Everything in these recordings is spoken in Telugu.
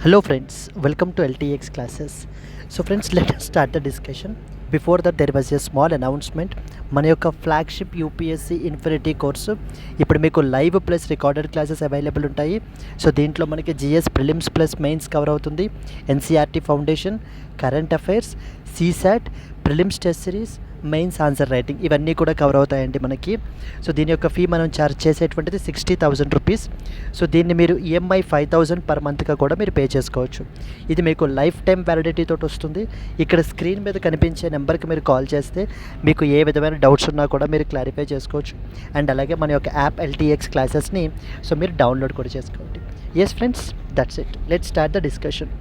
Hello friends, welcome to LTX classes. So friends, let us start the discussion. Before that there was a small announcement. మన యొక్క ఫ్లాగ్షిప్ యూపీఎస్సీ ఇన్ఫినిటీ కోర్సు ఇప్పుడు మీకు live plus recorded classes available ఉంటాయి. సో దీంట్లో మనకి GS prelims plus mains cover అవుతుంది, NCERT foundation, current affairs, CSAT, prelims test series, mains answer writing ఇవన్నీ కూడా కవర్ అవుతాయండి మనకి. సో దీని యొక్క ఫీ మనం ఛార్జ్ చేసేటువంటిది 60,000 రూపీస్. సో దీన్ని మీరు ఈఎంఐ 5,000 పర్ మంత్గా కూడా మీరు పే చేసుకోవచ్చు. ఇది మీకు లైఫ్ టైం వ్యాలిడిటీ తోటి వస్తుంది. ఇక్కడ స్క్రీన్ మీద కనిపించే నెంబర్కి మీరు కాల్ చేస్తే మీకు ఏ విధమైన డౌట్స్ ఉన్నా కూడా మీరు క్లారిఫై చేసుకోవచ్చు. అండ్ అలాగే మన యొక్క యాప్ ఎల్టీఎక్స్ క్లాసెస్ని సో మీరు డౌన్లోడ్ కూడా చేసుకోండి. Yes friends, that's it. Let's start the discussion.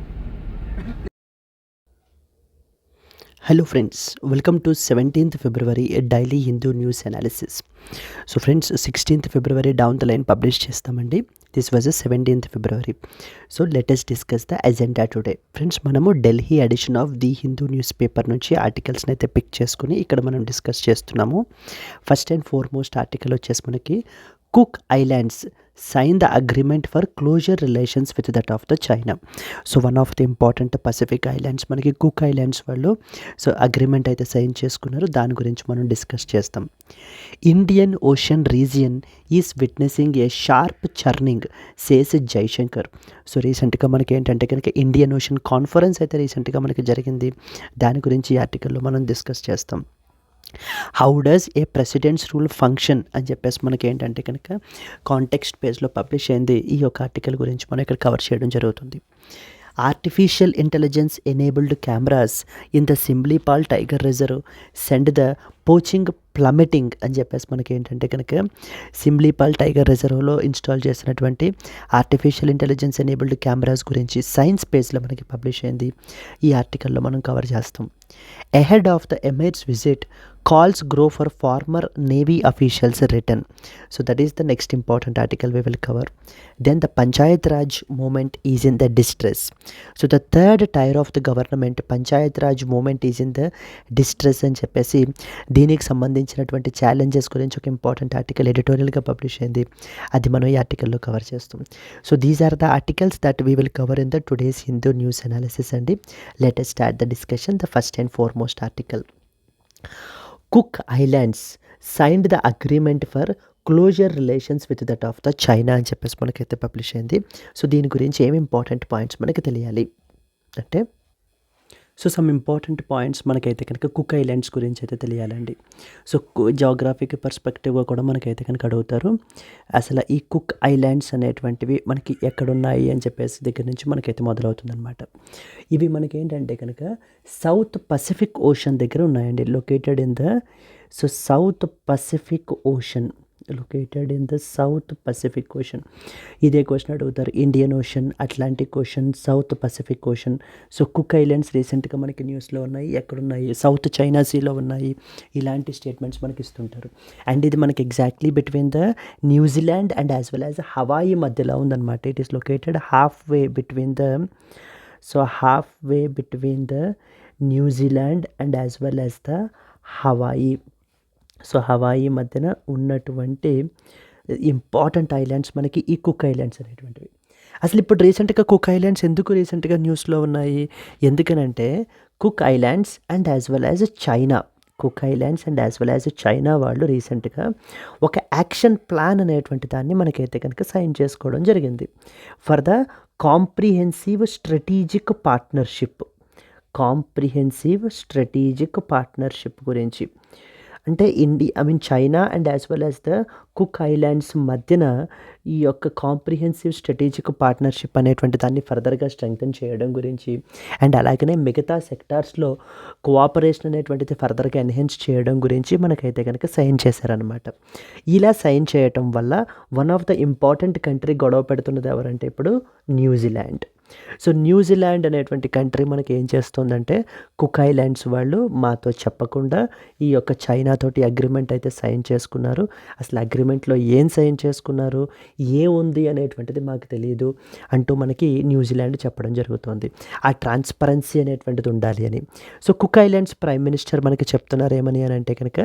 Hello friends, welcome to 17th February a daily Hindu news analysis. So friends, 16th February down the line publish chestamandi. This was a 17th February. So let us discuss the agenda today. Friends, మనము Delhi edition of the Hindu newspaper నుంచి ఆర్టికల్స్ని అయితే పిక్ చేసుకుని ఇక్కడ మనం డిస్కస్ చేస్తున్నాము. ఫస్ట్ అండ్ ఫార్మోస్ట్ ఆర్టికల్ వచ్చేసి మనకి Cook islands sign the agreement for closer relations with that of the China. So one of the important Pacific islands మనకి కుక్ ఐలాండ్స్ వాళ్ళు సో అగ్రిమెంట్ అయితే సైన్ చేసుకున్నారు. దాని గురించి మనం డిస్కస్ చేస్తాం. Indian Ocean region is witnessing a sharp churning says Jaishankar. So రీసెంట్గా మనకి ఏంటంటే కనుక ఇండియన్ ఓషన్ కాన్ఫరెన్స్ అయితే రీసెంట్గా మనకి జరిగింది. దాని గురించి ఈ ఆర్టికల్లో మనం డిస్కస్ చేస్తాం. How does A presidents rule function అని చెప్పేసి మనకి ఏంటంటే కనుక కాంటెక్స్ట్ పేజ్లో పబ్లిష్ అయింది. ఈ యొక్క ఆర్టికల్ గురించి మనం ఇక్కడ కవర్ చేయడం జరుగుతుంది. Artificial intelligence enabled cameras in the Similipal tiger reserve send the poaching plummeting అని చెప్పేసి మనకి ఏంటంటే కనుక సింబ్లీపాల్ టైగర్ రిజర్వ్లో ఇన్స్టాల్ చేసినటువంటి ఆర్టిఫిషియల్ ఇంటెలిజెన్స్ ఎనేబుల్డ్ కెమెరాస్ గురించి సైన్స్ పేజ్లో మనకి పబ్లిష్ అయింది. ఈ ఆర్టికల్లో మనం కవర్ చేస్తాం. Ahead of the Emirates visit calls grow for former Navy officials written. So that is the next important article we will cover. Then the Panchayat Raj movement is in the distress. So the third tier of the government, Panchayat Raj movement is in the distress అని చెప్పేసి దీనికి సంబంధించినటువంటి ఛాలెంజెస్ గురించి ఒక ఇంపార్టెంట్ ఆర్టికల్ ఎడిటోరియల్గా పబ్లిష్ అయింది. అది మనం ఈ ఆర్టికల్లో కవర్ చేస్తాం. So these are the articles that we will cover in the today's Hindu news analysis అండి. Let us start the discussion. The first and foremost article, Cook Islands signed the agreement for closer relations with that of the China అని చెప్పేసి మనకైతే పబ్లిష్ అయింది. సో దీని గురించి ఏమి ఇంపార్టెంట్ పాయింట్స్ మనకి తెలియాలి అంటే సమ్ ఇంపార్టెంట్ పాయింట్స్ మనకైతే కనుక కుక్ ఐలాండ్స్ గురించి అయితే తెలియాలండి. సో జాగ్రఫిక్ పర్స్పెక్టివ్గా కూడా మనకైతే కనుక అడుగుతారు. అసలు ఈ కుక్ ఐలాండ్స్ అనేటువంటివి మనకి ఎక్కడున్నాయి అని చెప్పేసి దగ్గర నుంచి మనకైతే మొదలవుతుంది అనమాట. ఇవి మనకి ఏంటంటే కనుక సౌత్ పసిఫిక్ ఓషన్ దగ్గర ఉన్నాయండి. Located in the south Pacific ocean, located in the south Pacific ocean. ఇదే క్వశ్చన్ అడుగుతారు. Indian ocean, Atlantic Ocean, south Pacific ocean. So Cook islands రీసెంట్గా మనకి న్యూస్లో ఉన్నాయి. ఎక్కడున్నాయి? సౌత్ చైనా సీలో ఉన్నాయి. ఇలాంటి స్టేట్మెంట్స్ మనకి ఇస్తుంటారు. అండ్ ఇది మనకి exactly between the New Zealand and as well as Hawaii మధ్యలో ఉందన్నమాట. It is located half way between the New Zealand and as well as the Hawaii. So Hawaii మధ్యన ఉన్నటువంటి ఇంపార్టెంట్ ఐలాండ్స్ మనకి ఈ కుక్ ఐలాండ్స్ అనేటువంటివి. అసలు ఇప్పుడు రీసెంట్గా కుక్ ఐలాండ్స్ ఎందుకు రీసెంట్గా న్యూస్లో ఉన్నాయి? ఎందుకనంటే cook Islands and as well as China వాళ్ళు రీసెంట్గా ఒక యాక్షన్ ప్లాన్ అనేటువంటి దాన్ని మనకైతే కనుక సైన్ చేసుకోవడం జరిగింది. For the comprehensive strategic partnership గురించి. అంటే China and as well as the Cook islands మధ్యన ఈ యొక్క కాంప్రిహెన్సివ్ స్ట్రాటజిక్ పార్ట్నర్షిప్ అనేటువంటి దాన్ని ఫర్దర్గా స్ట్రెంగ్తన్ చేయడం గురించి, అండ్ అలాగనే మిగతా సెక్టార్స్లో కోఆపరేషన్ అనేటువంటిది ఫర్దర్గా ఎన్హాన్స్ చేయడం గురించి మనకైతే కనుక సైన్ చేశారనమాట. ఇలా సైన్ చేయటం వల్ల one of the important country గొడవ పెడుతున్నది ఎవరంటే ఇప్పుడు న్యూజిలాండ్. సో న్యూజిలాండ్ అనేటువంటి కంట్రీ మనకి ఏం చేస్తుందంటే కుక్ ఐలాండ్స్ వాళ్ళు మాతో చెప్పకుండా ఈ యొక్క చైనాతోటి అగ్రిమెంట్ అయితే సైన్ చేసుకున్నారు. అసలు అగ్రిమెంట్ అగ్రిమెంట్లో ఏం సైన్ చేసుకున్నారు, ఏముంది అనేటువంటిది మాకు తెలియదు అంటూ మనకి న్యూజిలాండ్ చెప్పడం జరుగుతుంది. ఆ ట్రాన్స్పరెన్సీ అనేటువంటిది ఉండాలి అని. So Cook Islands prime minister మనకి చెప్తున్నారు ఏమని అని అంటే కనుక,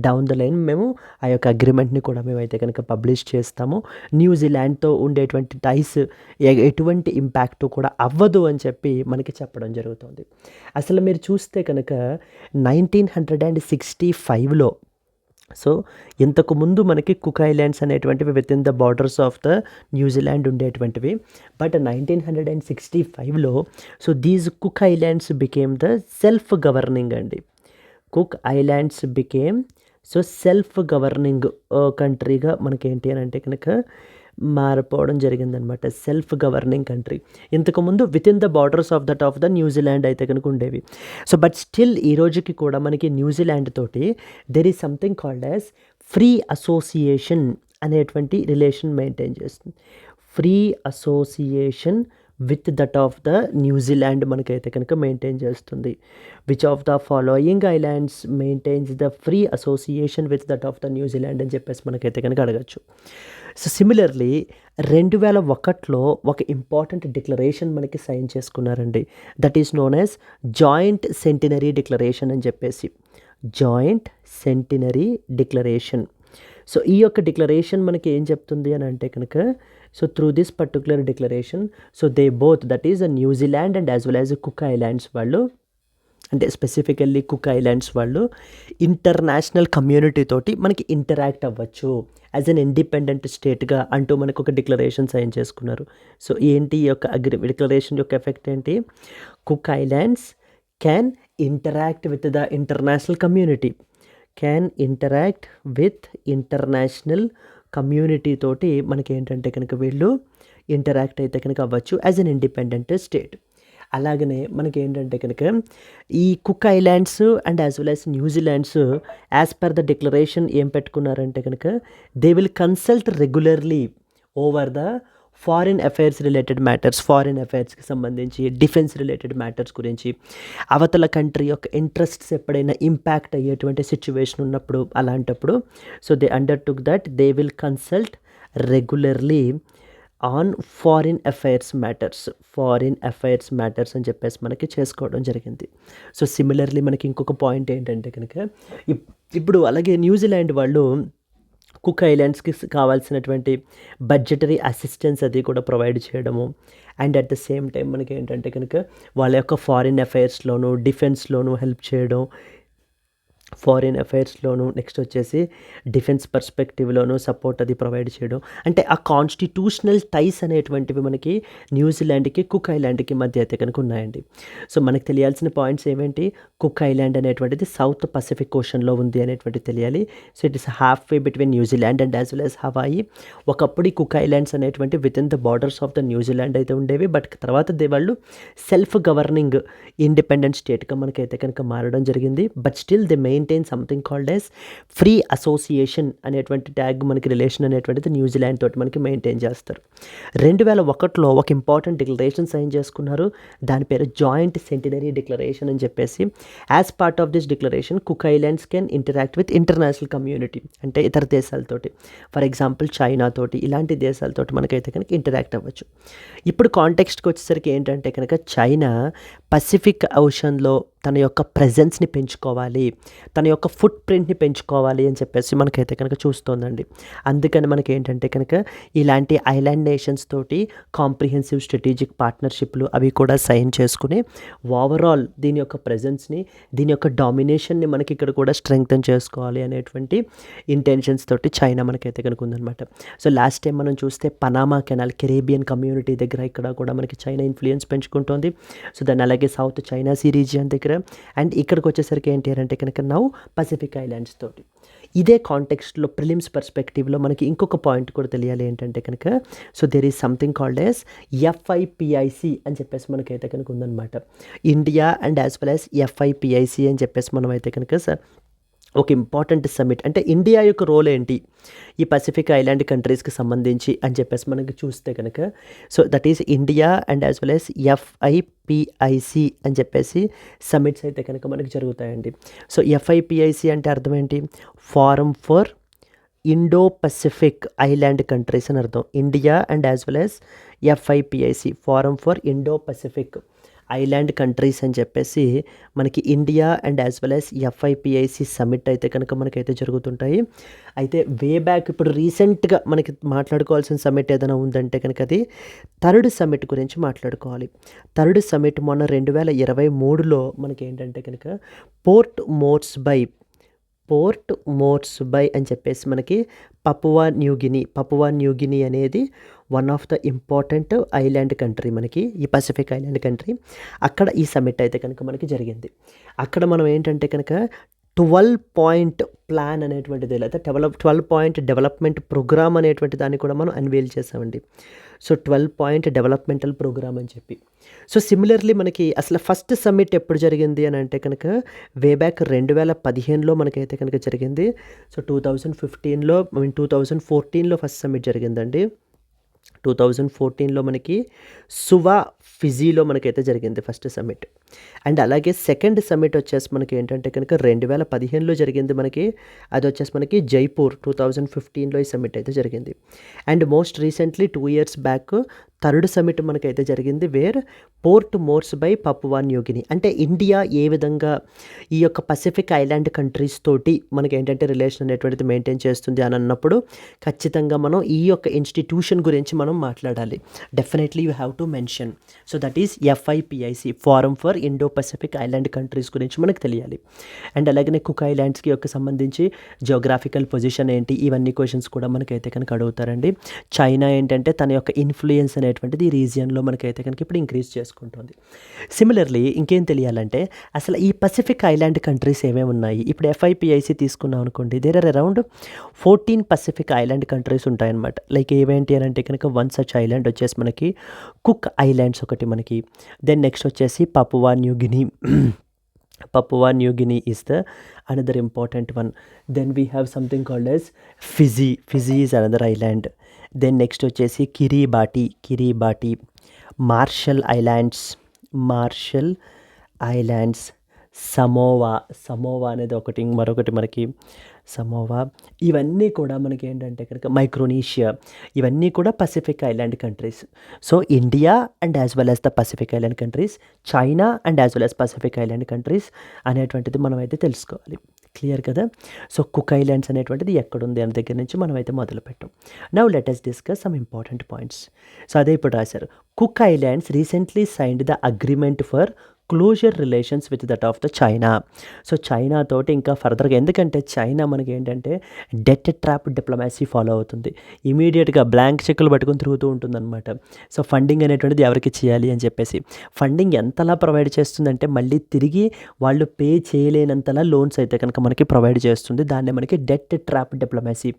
డౌన్ ద లైన్ మేము ఆ యొక్క అగ్రిమెంట్ని కూడా మేమైతే కనుక పబ్లిష్ చేస్తాము, న్యూజిలాండ్తో ఉండేటువంటి టైస్ ఎటువంటి ఇంపాక్ట్ కూడా అవ్వదు అని చెప్పి మనకి చెప్పడం జరుగుతుంది. అసలు మీరు చూస్తే కనుక 1965లో, సో ఇంతకు ముందు మనకి కుక్ ఐలాండ్స్ అనేటువంటివి within the borders of the New Zealand ఉండేటువంటివి. బట్ 1965లో so these Cook Islands became the self governing అండి. Cook Islands became so self governing కంట్రీగా మనకేంటి అని అంటే కనుక మారిపోవడం జరిగిందనమాట. Self governing country. ఇంతకుముందు within the borders of the New Zealand అయితే కనుక ఉండేవి. సో బట్ స్టిల్ ఈ రోజుకి కూడా మనకి న్యూజిలాండ్ తోటి there is something called as free association అనేటువంటి రిలేషన్ మెయింటైన్ చేస్తుంది. Free association with that of the New Zealand మనకైతే కనుక మెయింటైన్ చేస్తుంది. Which of the following islands maintains the free association with that of the New Zealand అని చెప్పేసి మనకైతే కనుక అడగచ్చు. సో సిమిలర్లీ 2001లో ఒక ఇంపార్టెంట్ డిక్లరేషన్ మనకి సైన్ చేసుకున్నారండి. That is known as joint centenary declaration అని చెప్పేసి. Joint centenary declaration. సో ఈ యొక్క డిక్లరేషన్ మనకి ఏం చెప్తుంది అని అంటే కనుక, so through this particular declaration so they both, that is New Zealand and as well as cook islands వాళ్ళు, అంటే స్పెసిఫికల్లీ కుక్ ఐలాండ్స్ వాళ్ళు ఇంటర్నేషనల్ కమ్యూనిటీ తోటి మనకి ఇంటరాక్ట్ అవ్వచ్చు యాజ్ అన్ ఇండిపెండెంట్ స్టేట్గా అంటూ మనకు ఒక డిక్లరేషన్ సైన్ చేసుకున్నారు. సో ఏంటి ఈ యొక్క డిక్లరేషన్ యొక్క ఎఫెక్ట్ ఏంటి? Cook islands can interact with the international community, can interact with international community తోటి మనకి ఏంటంటే కనుక వీళ్ళు ఇంటరాక్ట్ అయితే కనుక అవ్వచ్చు యాజ్ అన్ ఇండిపెండెంట్ స్టేట్. అలాగనే మనకి ఏంటంటే కనుక ఈ Cook Islands and as well as New Zealand's as per the declaration ఏం పెట్టుకున్నారంటే కనుక they will consult regularly over the foreign affairs related matters, foreign అఫైర్స్కి సంబంధించి, డిఫెన్స్ రిలేటెడ్ మ్యాటర్స్ గురించి, అవతల కంట్రీ యొక్క ఇంట్రెస్ట్స్ ఎప్పుడైనా ఇంపాక్ట్ అయ్యేటువంటి సిచ్యువేషన్ ఉన్నప్పుడు అలాంటప్పుడు so they undertook that they will consult regularly on foreign affairs matters అని చెప్పేసి మనకి చేసుకోవడం జరిగింది. సో సిమిలర్లీ మనకి ఇంకొక పాయింట్ ఏంటంటే కనుక ఇప్పుడు అలాగే న్యూజిలాండ్ వాళ్ళు కుక్ ఐలాండ్స్కి కావాల్సినటువంటి బడ్జెటరీ అసిస్టెన్స్ అది కూడా ప్రొవైడ్ చేయడము, and at the same time మనకి ఏంటంటే కనుక వాళ్ళ యొక్క ఫారిన్ అఫైర్స్లోను, డిఫెన్స్లోను హెల్ప్ చేయడం, ఫారిన్ అఫైర్స్లోను, నెక్స్ట్ వచ్చేసి డిఫెన్స్ పర్స్పెక్టివ్లోను సపోర్ట్ అది ప్రొవైడ్ చేయడం. అంటే ఆ కాన్స్టిట్యూషనల్ టైస్ అనేటువంటివి మనకి న్యూజిలాండ్కి కుక్ ఐలాండ్కి మధ్య అయితే కనుక ఉన్నాయండి. సో మనకు తెలియాల్సిన పాయింట్స్ ఏమేంటి? కుక్ ఐలాండ్ అనేటువంటిది సౌత్ పసిఫిక్ ఓషన్లో ఉంది అనేటువంటిది తెలియాలి. So it is half way between New Zealand and as well as Hawaii. ఒకప్పుడు ఈ కుక్ ఐలాండ్స్ అనేటువంటి with in the borders of the New Zealand అయితే ఉండేవి. బట్ తర్వాత వాళ్ళు సెల్ఫ్ గవర్నింగ్ ఇండిపెండెంట్ స్టేట్గా మనకైతే కనుక మారడం జరిగింది. But still they maintain something called as free association అనేటువంటి ట్యాగ్ మనకి రిలేషన్ అనేటువంటిది న్యూజిలాండ్ తోటి మనకి మెయింటైన్ చేస్తారు. 2001లో ఒక ఇంపార్టెంట్ డిక్లరేషన్ సైన్ చేసుకున్నారు. దాని పేరు జాయింట్ సెంటినరీ డిక్లరేషన్ అని చెప్పేసి. As part of this declaration cook islands can interact with international community, అంటే ఇతర దేశాలతోటి, ఫర్ ఎగ్జాంపుల్ చైనా తోటి, ఇలాంటి దేశాలతోటి మనకైతే కనుక ఇంటరాక్ట్ అవ్వచ్చు. ఇప్పుడు కాంటెక్స్ట్కి వచ్చేసరికి ఏంటంటే కనుక చైనా పసిఫిక్ ఓషన్లో తన యొక్క ప్రెజెన్స్ని పెంచుకోవాలి, తన యొక్క ఫుట్ ప్రింట్ని పెంచుకోవాలి అని చెప్పేసి మనకైతే కనుక చూస్తోందండి. అందుకని మనకి ఏంటంటే కనుక ఇలాంటి ఐలాండ్ నేషన్స్ తోటి కాంప్రిహెన్సివ్ స్ట్రాటజిక్ పార్ట్నర్షిప్లు అవి కూడా సైన్ చేసుకుని ఓవరాల్ దీని యొక్క ప్రెజెన్స్ని, దీని యొక్క డామినేషన్ని మనకి ఇక్కడ కూడా స్ట్రెంగ్తన్ చేసుకోవాలి అనేటువంటి ఇంటెన్షన్స్ తోటి చైనా మనకైతే కనుక ఉందన్నమాట. సో లాస్ట్ టైం మనం చూస్తే పనామా కెనాల్, కెరేబియన్ కమ్యూనిటీ దగ్గర ఇక్కడ కూడా మనకి చైనా ఇన్ఫ్లుయెన్స్ పెంచుకుంటోంది. సో దాన్ని అలాగే సౌత్ చైనా సీ రీజియన్ దగ్గర, అండ్ ఇక్కడికి వచ్చేసరికి ఏంటి అంటే కనుక నౌ పసిఫిక్ ఐలాండ్స్ తోటి. ఇదే కాంటెక్స్ట్లో ప్రిలిమ్స్ పర్స్పెక్టివ్లో మనకి ఇంకొక పాయింట్ కూడా తెలియాలి ఏంటంటే కనుక so there is something called as FIPIC అని చెప్పేసి మనకైతే కనుక ఉందన్నమాట. India and as well as FIPIC అని చెప్పేసి మనం అయితే కనుక ఒక ఇంపార్టెంట్ సమ్మిట్. అంటే ఇండియా యొక్క రోల్ ఏంటి ఈ పసిఫిక్ ఐలాండ్ కంట్రీస్కి సంబంధించి అని చెప్పేసి మనకి చూస్తే కనుక so that is India and as well as FIPIC అని చెప్పేసి సమ్మిట్స్ అయితే కనుక మనకి జరుగుతాయండి. సో FIPIC అంటే అర్థం ఏంటి? Forum for Indo Pacific island countries అని అర్థం. India and as well as FIPIC, forum for Indo Pacific island countries అని చెప్పేసి మనకి India and as well as FIPIC summit అయితే కనుక మనకైతే జరుగుతుంటాయి. అయితే వే బ్యాక్ ఇప్పుడు రీసెంట్గా మనకి మాట్లాడుకోవాల్సిన సమ్మిట్ ఏదైనా ఉందంటే కనుక అది థర్డ్ సమ్మిట్ గురించి మాట్లాడుకోవాలి. థర్డ్ సమ్మిట్ మొన్న 2023లో మనకి ఏంటంటే కనుక పోర్ట్ మోర్స్బై అని చెప్పేసి మనకి పపువా న్యూగిని అనేది one of the important island country, మనకి ఈ పసిఫిక్ ఐలాండ్ కంట్రీ. అక్కడ ఈ సమ్మిట్ అయితే కనుక మనకి జరిగింది. అక్కడ మనం ఏంటంటే కనుక 12 పాయింట్ ప్లాన్ అనేటువంటిది, లేదా 12 పాయింట్ డెవలప్మెంట్ ప్రోగ్రామ్ అనేటువంటి దాన్ని కూడా మనం అన్వీల్ చేసామండి. సో 12 పాయింట్ డెవలప్మెంటల్ ప్రోగ్రామ్ అని చెప్పి. సో సిమిలర్లీ మనకి అసలు ఫస్ట్ సమ్మిట్ ఎప్పుడు జరిగింది అని అంటే కనుక వే బ్యాక్ 2015లో మనకైతే కనుక జరిగింది. సో 2014లో ఫస్ట్ సమ్మిట్ జరిగిందండి. 2014లో మనకి సువా ఫిజీలో మనకైతే జరిగింది ఫస్ట్ సమ్మిట్. అండ్ అలాగే సెకండ్ సమ్మిట్ వచ్చేసి మనకి ఏంటంటే కనుక 2015లో జరిగింది మనకి. అది వచ్చేసి మనకి జైపూర్ 2015లో ఈ సమ్మిట్ అయితే జరిగింది. And most recently 2 years back third summit మనకైతే జరిగింది, వేర్ పోర్ట్ మోర్స్బై పపువా న్యూగిని. అంటే ఇండియా ఏ విధంగా ఈ యొక్క పసిఫిక్ ఐలాండ్ కంట్రీస్ తోటి మనకి ఏంటంటే రిలేషన్ అనేటువంటిది మెయింటైన్ చేస్తుంది అని అన్నప్పుడు ఖచ్చితంగా మనం ఈ యొక్క ఇన్స్టిట్యూషన్ గురించి మనం మాట్లాడాలి. Definitely you have to mention. So that is FIPIC, forum for Indo Pacific island countries గురించి మనకు తెలియాలి. అండ్ అలాగే కుక్ ఐలాండ్స్కి యొక్క సంబంధించి జియోగ్రాఫికల్ పొజిషన్ ఏంటి, ఇవన్నీ క్వశ్చన్స్ కూడా మనకైతే కనుక అడుగుతారండి. చైనా ఏంటంటే తన యొక్క ఇన్ఫ్లుయెన్స్ అనేటువంటిది ఈ రీజియన్లో మనకైతే కనుక ఇప్పుడు ఇంక్రీజ్ చేసుకుంటుంది. సిమిలర్లీ ఇంకేం తెలియాలంటే అసలు ఈ పసిఫిక్ ఐలాండ్ కంట్రీస్ ఏమేమి ఉన్నాయి. ఇప్పుడు ఎఫ్ఐపిఐసి తీసుకున్నాం అనుకోండి, there are around 14 Pacific island countries ఉంటాయన్నమాట. లైక్ ఏమేంటి అని అంటే కనుక వన్ సచ్ ఐలాండ్ వచ్చేసి మనకి కుక్ ఐలాండ్స్ ఒకటి మనకి. దెన్ నెక్స్ట్ వచ్చేసి Papua న్యూగిని is the another important one. Then we have something called as Fiji is another island. Then next వచ్చేసి కిరిబాటి, మార్షల్ ఐలాండ్స్, సమోవా అనేది ఒకటి, మరొకటి మనకి సమోవా. ఇవన్నీ కూడా మనకి ఏంటంటే కనుక మైక్రోనేషియా, ఇవన్నీ కూడా Pacific island countries. So India and as well as the Pacific island countries, China and as well as Pacific island countries అనేటువంటిది మనం అయితే తెలుసుకోవాలి. క్లియర్ కదా. సో కుక్ ఐలాండ్స్ అనేటువంటిది ఎక్కడుంది అనే దగ్గర నుంచి మనం అయితే మొదలు పెట్టాం. Now let us discuss some important points. So అదే ఇప్పుడు రాశారు, Cook Islands recently signed the agreement for closer relations with that of the China. So China తోటి ఇంకా ఫర్దర్గా, ఎందుకంటే చైనా మనకి ఏంటంటే డెట్ ట్రాప్ డిప్లొమాసీ ఫాలో అవుతుంది. ఇమీడియట్గా బ్లాంక్ చెక్కులు పట్టుకొని తిరుగుతూ ఉంటుందన్నమాట. సో ఫండింగ్ అనేటువంటిది ఎవరికి చేయాలి అని చెప్పేసి, ఫండింగ్ ఎంతలా ప్రొవైడ్ చేస్తుందంటే మళ్ళీ తిరిగి వాళ్ళు పే చేయలేనంతలా లోన్స్ అయితే కనుక మనకి ప్రొవైడ్ చేస్తుంది. దాన్నే మనకి డెట్ ట్రాప్ డిప్లొమాసీ.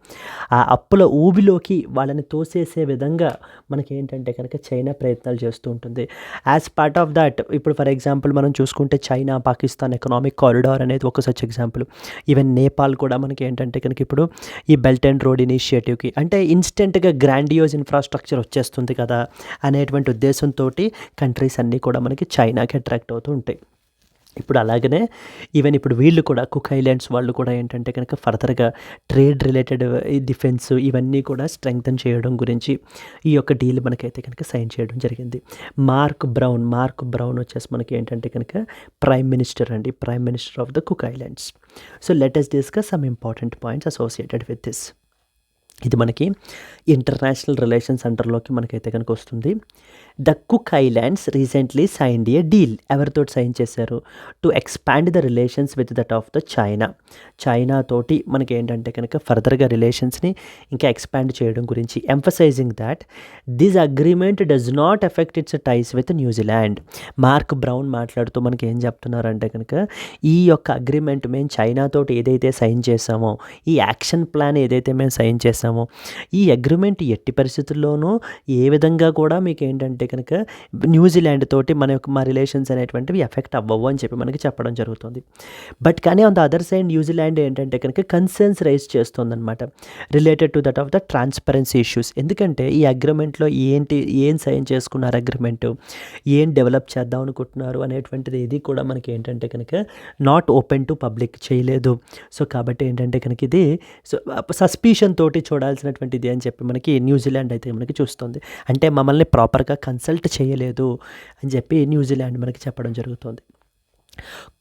ఆ అప్పుల ఊబిలోకి వాళ్ళని తోసేసే విధంగా మనకి ఏంటంటే కనుక చైనా ప్రయత్నాలు చేస్తూ ఉంటుంది. యాజ్ పార్ట్ ఆఫ్ దట్ ఇప్పుడు ఫర్ ఎగ్జాంపుల్ మనం చూసుకుంటే చైనా పాకిస్తాన్ ఎకనామిక్ కారిడార్ అనేది ఒక సచ్ ఎగ్జాంపుల్. ఈవెన్ నేపాల్ కూడా మనకి ఏంటంటే కనుక ఇప్పుడు ఈ బెల్ట్ అండ్ రోడ్ ఇనిషియేటివ్కి, అంటే ఇన్స్టెంట్గా గ్రాండియోజ్ ఇన్ఫ్రాస్ట్రక్చర్ వచ్చేస్తుంది కదా అనేటువంటి ఉద్దేశంతో కంట్రీస్ అన్నీ కూడా మనకి చైనాకి అట్రాక్ట్ అవుతూ ఉంటాయి. ఇప్పుడు అలాగనే ఈవెన్ ఇప్పుడు వీళ్ళు కూడా కుక్ ఐలాండ్స్ వాళ్ళు కూడా ఏంటంటే కనుక ఫర్దర్గా ట్రేడ్ రిలేటెడ్ డిఫెన్స్ ఇవన్నీ కూడా స్ట్రెంగ్తన్ చేయడం గురించి ఈ యొక్క డీల్ మనకైతే కనుక సైన్ చేయడం జరిగింది. మార్క్ బ్రౌన్ వచ్చేసి మనకి ఏంటంటే కనుక prime minister of the Cook islands. So let us discuss some important points associated with this. ఇది మనకి ఇంటర్నేషనల్ రిలేషన్స్ అండర్లోకి మనకైతే కనుక వస్తుంది. The Cook Islands recently signed a deal. ఎవరితో సైన్ చేశారు? To expand the relations with that of the China తోటి మనకి ఏంటంటే కనుక ఫర్దర్గా రిలేషన్స్ని ఇంకా ఎక్స్పాండ్ చేయడం గురించి. Emphasising that this agreement does not effect its ties with New Zealand. Mark Brown మాట్లాడుతూ మనకి ఏం చెప్తున్నారంటే కనుక ఈ యొక్క అగ్రిమెంట్ మేము చైనాతోటి ఏదైతే సైన్ చేసామో, ఈ యాక్షన్ ప్లాన్ ఏదైతే మేము సైన్ చేసామో, ఈ అగ్రిమెంట్ ఎట్టి పరిస్థితుల్లోనూ ఏ విధంగా కూడా మీకు ఏంటంటే కనుక న్యూజిలాండ్ తోటి మా రిలేషన్స్ అనేటువంటివి ఎఫెక్ట్ అవ్వవు అని చెప్పి మనకి చెప్పడం జరుగుతుంది. బట్ కానీ on the other side New Zealand ఏంటంటే కనుక కన్సర్న్స్ రైజ్ చేస్తుందన్నమాట related to that of the transparency issues. ఎందుకంటే ఈ అగ్రిమెంట్లో ఏం సైన్ చేసుకున్నారు, అగ్రిమెంటు ఏం డెవలప్ చేద్దాం అనుకుంటున్నారు అనేటువంటిది ఏది కూడా మనకి ఏంటంటే కనుక నాట్ ఓపెన్ టు పబ్లిక్ చేయలేదు. సో కాబట్టి ఏంటంటే కనుక ఇది సస్పీషన్ తోటి చూడాల్సినటువంటిది అని చెప్పి మనకి న్యూజిలాండ్ అయితే మనకి చూస్తుంది. అంటే మమ్మల్ని ప్రాపర్గా కన్సల్ట్ చేయలేదు అని చెప్పి న్యూజిలాండ్ మనకి చెప్పడం జరుగుతుంది.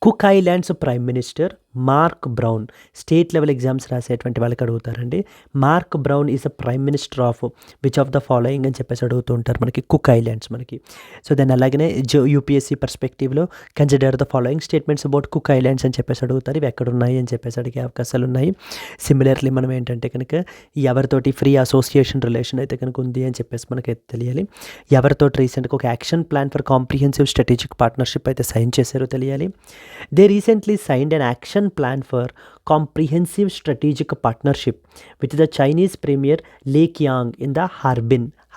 Cook Islands prime minister Mark Brown, state level exams రాసేటువంటి వాళ్ళకి అడుగుతారండి. Mark Brown is a prime minister of which of the following అని చెప్పేసి అడుగుతూ ఉంటారు మనకి కుక్ ఐలాండ్స్ మనకి. సో దాన్ని అలాగనే యూపీఎస్సీ పర్స్పెక్టివ్లో consider the following statements about Cook Islands అని చెప్పేసి అడుగుతారు. ఇవి ఎక్కడ ఉన్నాయి అని చెప్పేసి అడిగే అవకాశాలు ఉన్నాయి. సిమిలర్లీ మనం ఏంటంటే కనుక ఎవరితోటి ఫ్రీ అసోసియేషన్ రిలేషన్ అయితే కనుక ఉంది అని చెప్పేసి మనకైతే తెలియాలి. ఎవరితోటి రీసెంట్గా ఒక action plan for comprehensive strategic partnership అయితే సైన్ చేశారో తెలియాలి. They recently signed an action plan for comprehensive strategic partnership with the Chinese premier Li Qiang in the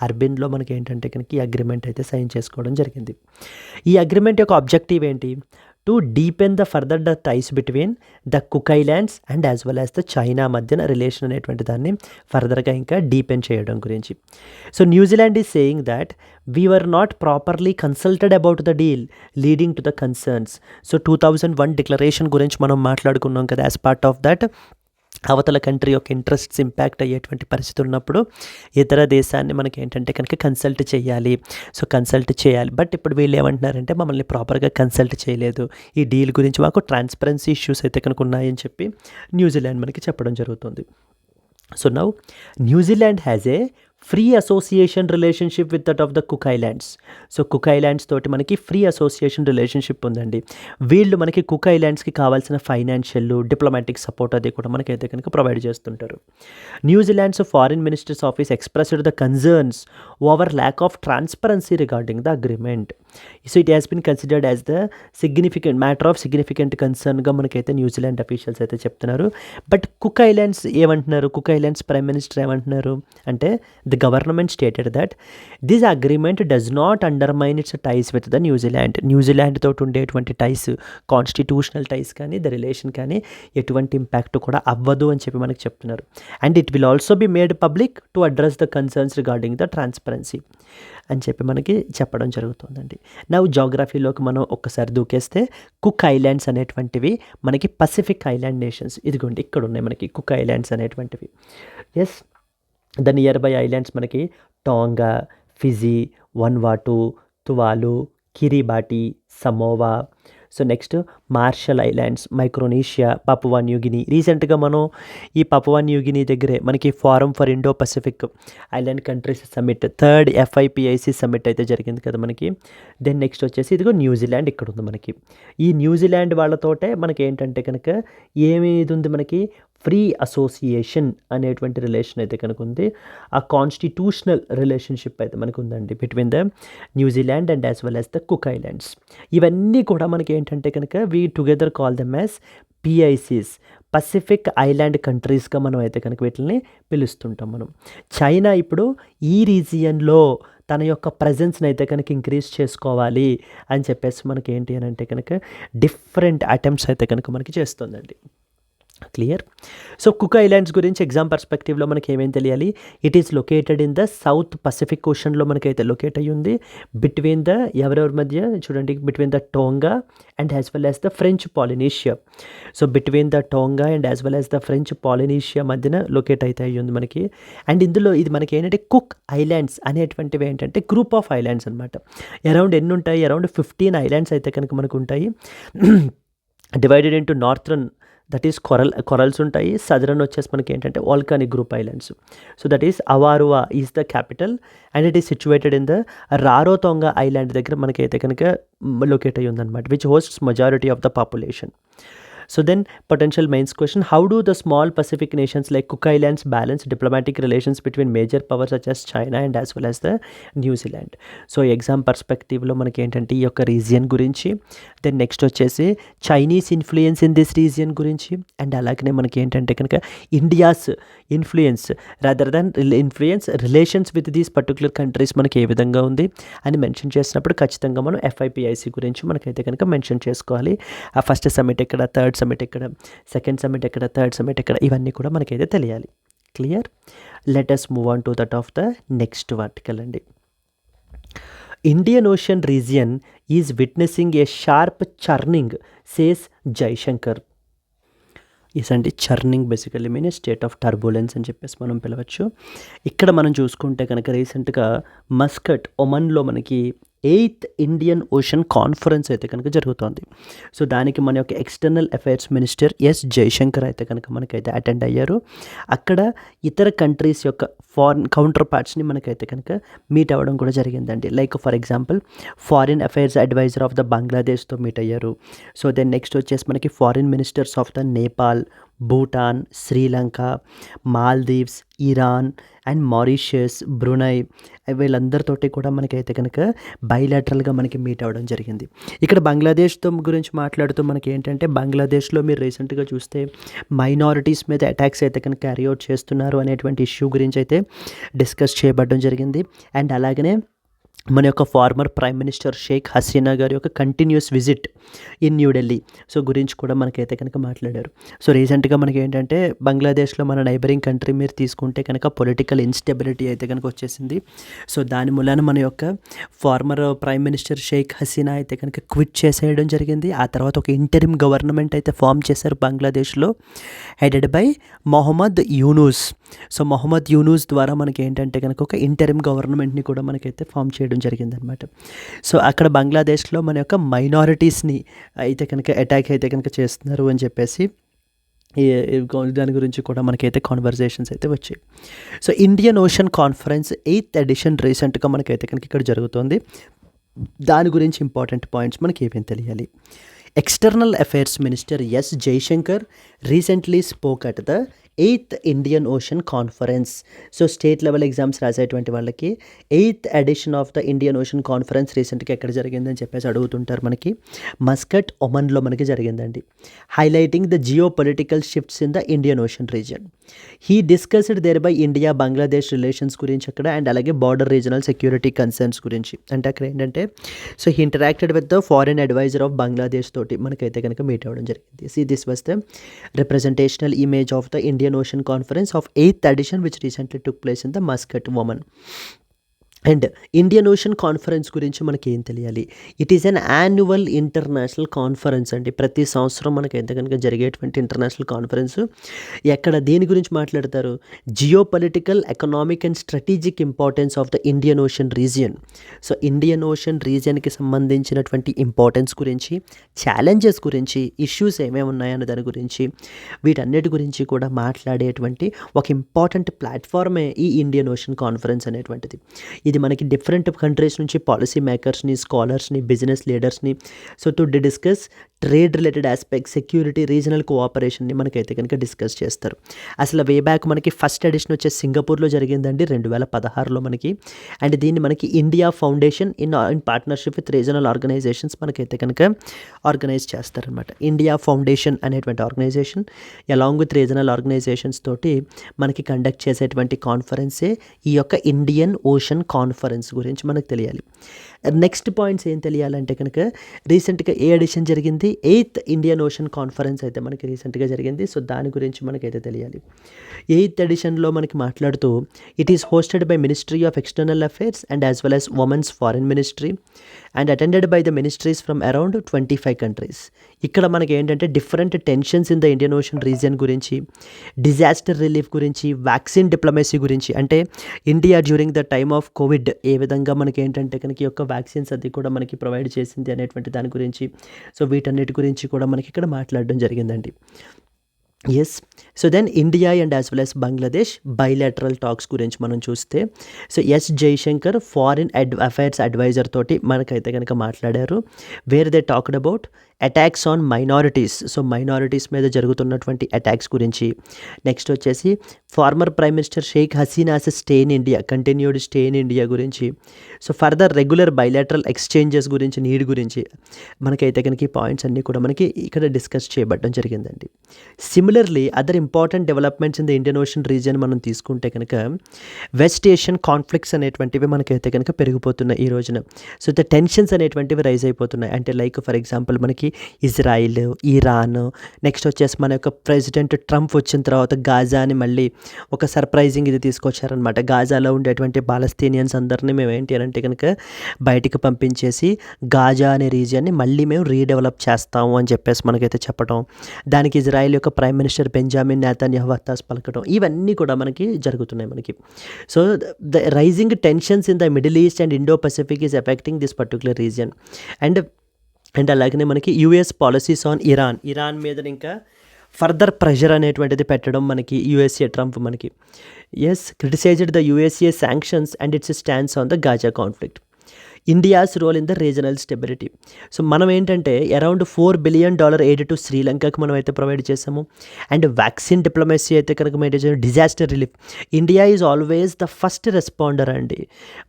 హర్బిన్లో మనకి ఏంటంటే కనుక ఈ అగ్రిమెంట్ అయితే సైన్ చేసుకోవడం జరిగింది. ఈ అగ్రిమెంట్ యొక్క ఆబ్జెక్టివ్ ఏంటి? To deepen the further the ties between the Cook Islands and as well as the China మధ్యన రిలేషన్ అనేటువంటి దాన్ని ఫర్దర్గా ఇంకా డీపెన్ చేయడం గురించి. So New Zealand is saying that we were not properly consulted about the deal leading to the concerns. So 2001 declaration గురించి మనం మాట్లాడుకున్నాం కదా. యాజ్ పార్ట్ ఆఫ్ దట్ అవతల కంట్రీ యొక్క ఇంట్రెస్ట్స్ ఇంపాక్ట్ అయ్యేటువంటి పరిస్థితి ఉన్నప్పుడు ఇతర దేశాన్ని మనకి ఏంటంటే కనుక కన్సల్ట్ చేయాలి. సో కన్సల్ట్ చేయాలి. బట్ ఇప్పుడు వీళ్ళు ఏమంటున్నారంటే మమ్మల్ని ప్రాపర్గా కన్సల్ట్ చేయలేదు, ఈ డీల్ గురించి మాకు ట్రాన్స్పరెన్సీ ఇష్యూస్ అయితే కనుక ఉన్నాయని చెప్పి న్యూజిలాండ్ మనకి చెప్పడం జరుగుతుంది. So now New Zealand has a free association relationship with that of the Cook islands. So Cook islands తోటి మనకి ఫ్రీ అసోసియేషన్ రిలేషన్షిప్ ఉందండి. వీళ్ళు మనకి కుక్ ఐలాండ్స్కి కావాల్సిన ఫైనాన్షియల్ డిప్లొమాటిక్ సపోర్ట్ అది కూడా మనకైతే కనుక ప్రొవైడ్ చేస్తుంటారు. New Zealand's foreign minister's office expressed the concerns over lack of transparency regarding the agreement. So it has been considered as the matter of significant కన్సర్న్గా మనకైతే న్యూజిలాండ్ అఫీషియల్స్ అయితే చెప్తున్నారు. బట్ కుక్ ఐలాండ్స్ ఏమంటున్నారు, కుక్ ఐలాండ్స్ ప్రైమ్ మినిస్టర్ ఏమంటున్నారు అంటే the government stated that this agreement does not undermine its ties with the New Zealand తోటి ఉండేటువంటి టైస్, కాన్స్టిట్యూషనల్ టైస్ కానీ ద రిలేషన్ కానీ ఎటువంటి ఇంపాక్ట్ కూడా అవ్వదు అని చెప్పి మనకు చెప్తున్నారు. And it will also be made public to address the concerns regarding the transparency అని చెప్పి మనకి చెప్పడం జరుగుతుందండి. నా జాగ్రఫీలోకి మనం ఒక్కసారి దూకేస్తే కుక్ ఐలాండ్స్ అనేటువంటివి మనకి పసిఫిక్ ఐలాండ్ నేషన్స్. ఇదిగోండి ఇక్కడ ఉన్నాయి మనకి కుక్ ఐలాండ్స్ అనేటువంటివి. Yes, the nearby islands మనకి Tonga, Fiji, Vanuatu, Tuvalu, Kiribati, Samoa. So next Marshall Islands, Micronesia, Papua New Guinea. రీసెంట్గా మనం ఈ పపువా న్యూగిని దగ్గరే మనకి forum for Indo Pacific island countries summit, third FIPIC summit అయితే జరిగింది కదా మనకి. దెన్ నెక్స్ట్ వచ్చేసి ఇదిగో న్యూజిలాండ్ ఇక్కడ ఉంది మనకి. ఈ న్యూజిలాండ్ వాళ్ళతోటే మనకి ఏంటంటే కనుక ఏమేది ఉంది మనకి ఫ్రీ అసోసియేషన్ అనేటువంటి రిలేషన్ అయితే కనుక ఉంది. ఆ కాన్స్టిట్యూషనల్ రిలేషన్షిప్ అయితే మనకు ఉందండి between the New Zealand and as well as the Cook Islands. ఇవన్నీ కూడా మనకి ఏంటంటే కనుక we together call them as PICs, Pacific island కంట్రీస్గా మనం అయితే కనుక వీటిని పిలుస్తుంటాం మనం. చైనా ఇప్పుడు ఈ రీజియన్లో తన యొక్క ప్రజెన్స్ని అయితే కనుక ఇంక్రీజ్ చేసుకోవాలి అని చెప్పేసి మనకి ఏంటి అని అంటే కనుక డిఫరెంట్ అటెంప్ట్స్ అయితే కనుక మనకి చేస్తుందండి. క్లియర్. సో కుక్ ఐలాండ్స్ గురించి ఎగ్జామ్ పర్స్పెక్టివ్లో మనకి ఏమేమి తెలియాలి? It is located in the south Pacific ఓషన్లో మనకైతే లొకేట్ అయ్యి ఉంది. బిట్వీన్ ద ఎవరెవరి మధ్య చూడండి, between the Tonga and as well as the French Polynesia. So between the Tonga and as well as the French Polynesia మధ్యన లొకేట్ అయితే అయ్యి ఉంది మనకి. అండ్ ఇందులో ఇది మనకి ఏంటంటే కుక్ ఐలాండ్స్ అనేటువంటివి ఏంటంటే గ్రూప్ ఆఫ్ ఐలాండ్స్ అనమాట. అరౌండ్ ఎన్ని ఉంటాయి? అరౌండ్ 15 ఐలాండ్స్ అయితే కనుక మనకు ఉంటాయి. Divided into northern, that is corals ఉంటాయి. సదరన్ వచ్చేసి మనకి ఏంటంటే volcanic group islands. So that is Avarua is the capital and it is situated in the Rarotonga island దగ్గర మనకైతే కనుక లొకేట్ అయ్యి ఉందన్నమాట, which hosts majority of the population. So then potential mains question, how do the small Pacific nations like Cook Islands balance diplomatic relations between major powers such as China and as well as the New Zealand. So exam పర్స్పెక్టివ్లో మనకి ఏంటంటే ఈ యొక్క రీజియన్ గురించి, దెన్ నెక్స్ట్ వచ్చేసి Chinese influence in this region గురించి, అండ్ అలాగనే మనకి ఏంటంటే కనుక India's influence rather than influence relations with these particular countries మనకి ఏ విధంగా ఉంది అని మెన్షన్ చేసినప్పుడు ఖచ్చితంగా మనం ఎఫ్ఐపిఐసి గురించి మనకైతే కనుక మెన్షన్ చేసుకోవాలి. ఆ ఫస్ట్ సమ్మిట్ ఎక్కడ, థర్డ్ సమ్మిట్ ఎక్కడ, సెకండ్ సమ్మిట్ ఎక్కడ, థర్డ్ సమ్మిట్ ఎక్కడ, ఇవన్నీ కూడా మనకైతే తెలియాలి. Clear? Let us move on to that of the next article అండి. Indian Ocean region is witnessing a sharp churning says Jaishankar. Yes అండి, churning basically mean state of turbulence అని చెప్పేసి మనం పిలవచ్చు. ఇక్కడ మనం చూసుకుంటే కనుక రీసెంట్గా మస్కట్ ఒమన్లో మనకి 8th ఇండియన్ ఓషన్ కాన్ఫరెన్స్ అయితే కనుక జరుగుతోంది. సో దానికి మన యొక్క external affairs minister S Jaishankar అయితే కనుక మనకైతే అటెండ్ అయ్యారు. అక్కడ ఇతర కంట్రీస్ యొక్క ఫారిన్ కౌంటర్ పార్ట్స్ని మనకైతే కనుక మీట్ అవ్వడం కూడా జరిగిందండి. Like for example foreign affairs adviser of the బంగ్లాదేశ్తో మీట్ అయ్యారు. సో దెన్ నెక్స్ట్ వచ్చేసి మనకి foreign ministers of the Nepal, Bhutan, Sri Lanka, Maldives, Iran and Mauritius, Brunei, వీళ్ళందరితోటి కూడా మనకైతే కనుక బైలాటరల్గా మనకి మీట్ అవ్వడం జరిగింది. ఇక్కడ బంగ్లాదేశ్తో గురించి మాట్లాడుతూ మనకి ఏంటంటే బంగ్లాదేశ్లో మీరు రీసెంట్గా చూస్తే మైనారిటీస్ మీద అటాక్స్ అయితే కనుక క్యారీ అవుట్ చేస్తున్నారు అనేటువంటి ఇష్యూ గురించి అయితే డిస్కస్ చేయబడడం జరిగింది. అండ్ అలాగనే మన యొక్క former prime minister Sheikh Hasina గారి యొక్క continuous visit in New Delhi so గురించి కూడా మనకైతే కనుక మాట్లాడారు. సో రీసెంట్గా మనకి ఏంటంటే బంగ్లాదేశ్లో మన నైబరింగ్ కంట్రీ మీరు తీసుకుంటే కనుక పొలిటికల్ ఇన్స్టెబిలిటీ అయితే కనుక వచ్చేసింది. సో దాని మూలాన మన యొక్క former prime minister Sheikh Hasina అయితే కనుక క్విట్ చేసేయడం జరిగింది. ఆ తర్వాత ఒక ఇంటరిమ్ గవర్నమెంట్ అయితే ఫామ్ చేశారు బంగ్లాదేశ్లో, headed by Muhammad Yunus. So Muhammad Yunus ద్వారా మనకి ఏంటంటే కనుక ఒక ఇంటరిమ్ గవర్నమెంట్ని కూడా మనకైతే ఫామ్ చేయడం జరిగిందనమాట. సో అక్కడ బంగ్లాదేశ్లో మన యొక్క మైనారిటీస్ని అయితే కనుక అటాక్ అయితే కనుక చేస్తున్నారు అని చెప్పేసి దాని గురించి కూడా మనకైతే కాన్వర్జేషన్స్ అయితే వచ్చాయి. So Indian Ocean conference 8th edition రీసెంట్గా మనకైతే కనుక ఇక్కడ జరుగుతుంది. దాని గురించి ఇంపార్టెంట్ పాయింట్స్ మనకి ఏమేమి తెలియాలి. External affairs minister S Jaishankar recently spoke at the 8th Indian Ocean conference. So state level exams రాసేటువంటి వాళ్ళకి 8th edition of the Indian Ocean conference రీసెంట్గా ఎక్కడ జరిగిందని చెప్పేసి అడుగుతుంటారు. మనకి మస్కట్ ఒమన్లో మనకి జరిగిందండి. Highlighting the geopolitical shifts in the Indian Ocean region. He discussed thereby India Bangladesh relations గురించి అక్కడ, అండ్ అలాగే బార్డర్ రీజనల్ సెక్యూరిటీ కన్సర్న్స్ గురించి. అంటే అక్కడ ఏంటంటే so he interacted with the foreign adviser of Bangladesh తోటి మనకైతే కనుక మీట్ అవ్వడం జరిగింది. See this was the representational image of the Indian Ocean conference of 8th edition which recently took place in the Muscat, Oman. And Indian Ocean conference గురించి మనకి ఏం తెలియాలి. It is an annual international conference అండి. ప్రతి సంవత్సరం మనకి ఎంత కనుక జరిగేటువంటి ఇంటర్నేషనల్ కాన్ఫరెన్స్. ఎక్కడ దేని గురించి మాట్లాడతారు? Geopolitical, economic and strategic importance of the Indian Ocean region. So Indian Ocean రీజియన్కి సంబంధించినటువంటి ఇంపార్టెన్స్ గురించి, ఛాలెంజెస్ గురించి, ఇష్యూస్ ఏమేమి ఉన్నాయన్న దాని గురించి, వీటన్నిటి గురించి కూడా మాట్లాడేటువంటి ఒక ఇంపార్టెంట్ ప్లాట్ఫార్మే ఈ ఇండియన్ ఓషన్ కాన్ఫరెన్స్ అనేటువంటిది. ఇది మనకి డిఫరెంట్ కంట్రీస్ నుంచి పాలసీ మేకర్స్ని, స్కాలర్స్ని, బిజినెస్ లీడర్స్ని so to discuss trade related aspect, security, regional కోఆపరేషన్ని మనకైతే కనుక డిస్కస్ చేస్తారు. అసలు వే బ్యాక్ మనకి ఫస్ట్ ఎడిషన్ వచ్చేసి సింగపూర్లో జరిగిందండి 2016లో మనకి. అండ్ దీన్ని మనకి India Foundation in partnership with regional organisations మనకైతే కనుక ఆర్గనైజ్ చేస్తారనమాట. ఇండియా ఫౌండేషన్ అనేటువంటి organisation along with regional organisations తోటి మనకి కండక్ట్ చేసేటువంటి కాన్ఫరెన్సే ఈ యొక్క ఇండియన్ ఓషన్ కాన్ఫరెన్స్ గురించి మనకు తెలియాలి. నెక్స్ట్ పాయింట్స్ ఏం తెలియాలంటే కనుక రీసెంట్గా ఏ ఎడిషన్ జరిగింది? 8th ఇండియన్ ఓషన్ కాన్ఫరెన్స్ అయితే మనకి రీసెంట్గా జరిగింది. సో దాని గురించి మనకైతే తెలియాలి. 8th ఎడిషన్లో మనకి మాట్లాడుతూ it is hosted by ministry of external affairs and as well as women's foreign ministry and attended by the ministries from around 25 countries. ఇక్కడ మనకి ఏంటంటే different tensions in the Indian Ocean region గురించి, డిజాస్టర్ రిలీఫ్ గురించి, వ్యాక్సిన్ డిప్లొమసీ గురించి, అంటే India during the time of COVID ఏ విధంగా మనకి ఏంటంటే కనుక యొక్క వ్యాక్సిన్స్ అది కూడా మనకి ప్రొవైడ్ చేసింది అనేటువంటి దాని గురించి, సో వీటన్నిటి గురించి కూడా మనకి ఇక్కడ మాట్లాడడం జరిగిందండి. Yes. So then India and as well as Bangladesh bilateral talks గురించి మనం చూస్తే so S Jaishankar foreign affairs adviser తోటి మనకైతే కనుక మాట్లాడారు. Where they talked about attacks on minorities, so minorities మీద జరుగుతున్నటువంటి అటాక్స్ గురించి. నెక్స్ట్ వచ్చేసి former prime minister Sheikh Hasina's stay in India, continued stay in India గురించి. So further regular bilateral exchanges గురించి, నీడ్ గురించి మనకైతే కనుక ఈ పాయింట్స్ అన్నీ కూడా మనకి ఇక్కడ డిస్కస్ చేయబడడం జరిగిందండి. Similarly other important developments in the Indian Ocean region మనం తీసుకుంటే కనుక వెస్ట్ ఏషియన్ కాన్ఫ్లిక్ట్స్ అనేటువంటివి మనకైతే కనుక పెరిగిపోతున్నాయి ఈ రోజున. సో ద టెన్షన్స్ అనేటువంటివి రైజ్ అయిపోతున్నాయి. అంటే లైక్ ఫర్ ఎగ్జాంపుల్ మనకి ఇజ్రాయిల్, ఇరాన్, నెక్స్ట్ వచ్చేసి మన యొక్క ప్రెసిడెంట్ ట్రంప్ వచ్చిన తర్వాత గాజాని మళ్ళీ ఒక సర్ప్రైజింగ్ ఇది తీసుకొచ్చారనమాట. గాజాలో ఉండేటువంటి పాలస్తీనియన్స్ అందరినీ మేము ఏంటి అని అంటే కనుక బయటికి పంపించేసి గాజా అనే రీజియన్ని మళ్ళీ మేము రీడెవలప్ చేస్తాము అని చెప్పేసి మనకైతే చెప్పడం, దానికి ఇజ్రాయిల్ యొక్క ప్రైమ్ మినిస్టర్ బెంజామిన్ నెతన్యాహు వత్తాస్ పలకడం, ఇవన్నీ కూడా మనకి జరుగుతున్నాయి మనకి. So the rising tensions in the Middle East and Indo Pacific is affecting this particular region. And అలాగనే మనకి యూఎస్ పాలసీస్ ఆన్ ఇరాన్ మీద ఇంకా ఫర్దర్ ప్రెషర్ అనేటువంటిది పెట్టడం మనకి యూఎస్ఏ ట్రంప్ మనకి criticised the USA sanctions and its stands on the Gaza conflict. India's role in the regional stability. So మనం ఏంటంటే అరౌండ్ $4 బిలియన్ ఎయిడ్ టు శ్రీలంకకి మనం అయితే ప్రొవైడ్ చేసాము. అండ్ వ్యాక్సిన్ డిప్లొమసీ అయితే కనుక మెయింటైన్ చేసాము. Disaster relief, India is always the first responder అండి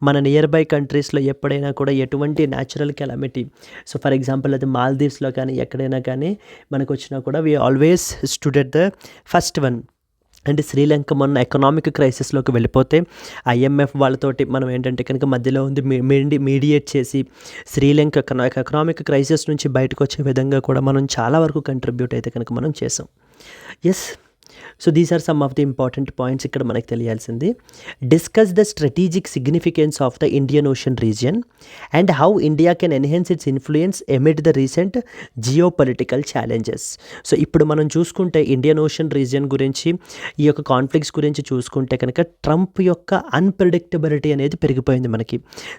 మన నియర్ బై కంట్రీస్లో ఎప్పుడైనా కూడా ఎటువంటి natural calamity. So for example అది మాల్దీవ్స్లో కానీ ఎక్కడైనా కానీ మనకు వచ్చినా కూడా we always stood at the first one. And Sri Lanka మొన్న ఎకనామిక్ క్రైసిస్లోకి వెళ్ళిపోతే ఐఎంఎఫ్ వాళ్ళతోటి మనం ఏంటంటే కనుక మధ్యలో ఉంది మీడియేట్ చేసి శ్రీలంక ఎకనామిక్ క్రైసిస్ నుంచి బయటకు వచ్చే విధంగా కూడా మనం చాలా వరకు కంట్రిబ్యూట్ అయితే కనుక మనం చేసాం. So these are some of the important points ఇక్కడ మనకు తెలియాల్సింది. Discuss the strategic significance of the Indian Ocean region and how India can enhance its influence amid the recent geopolitical challenges. సో ఇప్పుడు మనం చూసుకుంటే ఇండియన్ ఓషన్ రీజియన్ గురించి, ఈ యొక్క కాన్ఫ్లిక్ట్స్ గురించి చూసుకుంటే కనుక ట్రంప్ యొక్క అన్ప్రెడిక్టబిలిటీ అనేది పెరిగిపోయింది మనకి.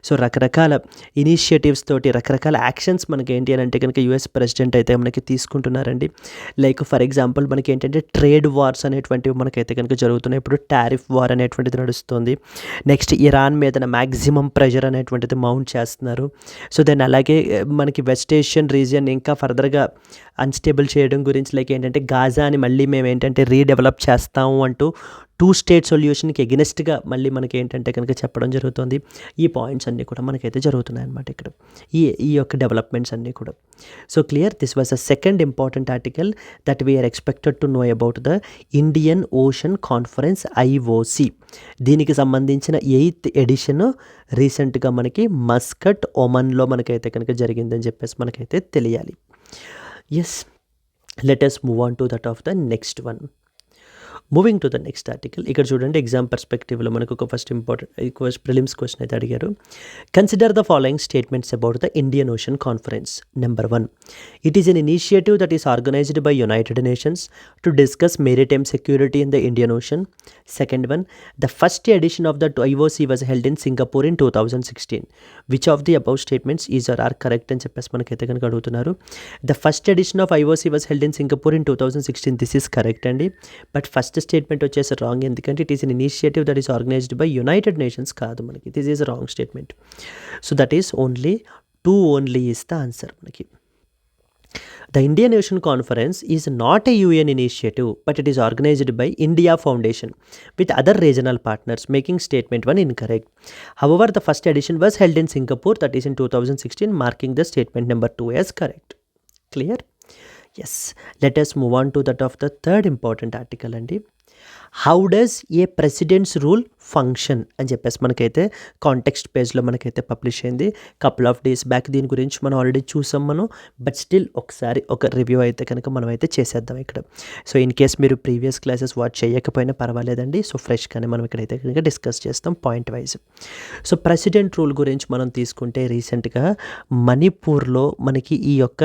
సో రకరకాల ఇనిషియేటివ్స్ తోటి రకరకాల యాక్షన్స్ మనకి ఏంటి అని అంటే కనుక యూఎస్ ప్రెసిడెంట్ అయితే మనకి తీసుకుంటున్నారండి. లైక్ ఫర్ ఎగ్జాంపుల్ మనకి ఏంటంటే ట్రేడ్ వార్స్ అనేటువంటివి మనకైతే కనుక జరుగుతున్నాయి. ఇప్పుడు టారిఫ్ వార్ అనేటువంటిది నడుస్తుంది. నెక్స్ట్ ఇరాన్ మీద మ్యాక్సిమం ప్రెషర్ అనేటువంటిది మౌంట్ చేస్తున్నారు. సో దెన్ అలాగే మనకి వెస్ట్ ఏషియన్ రీజియన్ ఇంకా ఫర్దర్గా అన్స్టేబుల్ చేయడం గురించి, లైక్ ఏంటంటే గాజాని మళ్ళీ మేము ఏంటంటే రీడెవలప్ చేస్తాము అంటూ 2 స్టేట్ సొల్యూషన్కి ఎగెనిస్ట్గా మళ్ళీ మనకి ఏంటంటే కనుక చెప్పడం జరుగుతుంది. ఈ పాయింట్స్ అన్నీ కూడా మనకైతే జరుగుతున్నాయి అన్నమాట ఇక్కడ, ఈ యొక్క డెవలప్మెంట్స్ అన్నీ కూడా. So clear, this was a second important article that we are expected to know about the Indian Ocean conference IOC. దీనికి సంబంధించిన 8th ఎడిషన్ రీసెంట్గా మనకి మస్కట్, ఒమన్లో మనకైతే కనుక జరిగిందని చెప్పేసి మనకైతే తెలియాలి. Let us move on to that of the next one. Moving to the next article, ఇక్కడ చూడండి ఎగ్జామ్ పర్స్పెక్టివ్లో మనకు ఒక ఫస్ట్ ఇంపార్టెంట్ ప్రిలిమ్స్ క్వశ్చన్ అయితే అడిగారు. Consider the following statements about the Indian Ocean conference. Number 1, it is an initiative that is organised by United Nations to discuss maritime security in the Indian Ocean. Second one, the first edition of the IOC was held in Singapore in 2016. Which of the above statements is are correct అని చెప్పేసి మనకైతే కనుక అడుగుతున్నారు. The first edition of IOC was held in Singapore in 2016. This is correct అండి. బట్ ఫస్ట్ స్టేట్మెంట్ వచ్చేసి రాంగ్, ఎందుకంటే it is an initiative that is organised by United nations కాదు మనకి. This is wrong statement. So that is only 2 only is the answer మనకి. The Indian Ocean Conference is not a UN initiative, but it is organized by India Foundation with other regional partners, making statement 1 incorrect. However, the first edition was held in Singapore, that is in 2016, marking the statement number 2 as correct. Clear? Yes. Let us move on to that of the third important article and how does a president's rule function అని చెప్పేసి మనకైతే కాంటెక్స్ట్ పేజ్లో మనకైతే పబ్లిష్ అయింది కపుల్ ఆఫ్ డేస్ బ్యాక్. దీని గురించి మనం ఆల్రెడీ చూసాం మనం, బట్ స్టిల్ ఒకసారి ఒక రివ్యూ అయితే కనుక మనం అయితే చేసేద్దాం ఇక్కడ. సో ఇన్ కేస్ మీరు ప్రీవియస్ క్లాసెస్ వాచ్ చేయకపోయినా పర్వాలేదండి. సో ఫ్రెష్గానే మనం ఇక్కడైతే కనుక డిస్కస్ చేస్తాం point wise. So president rule గురించి మనం తీసుకుంటే రీసెంట్గా మణిపూర్లో మనకి ఈ యొక్క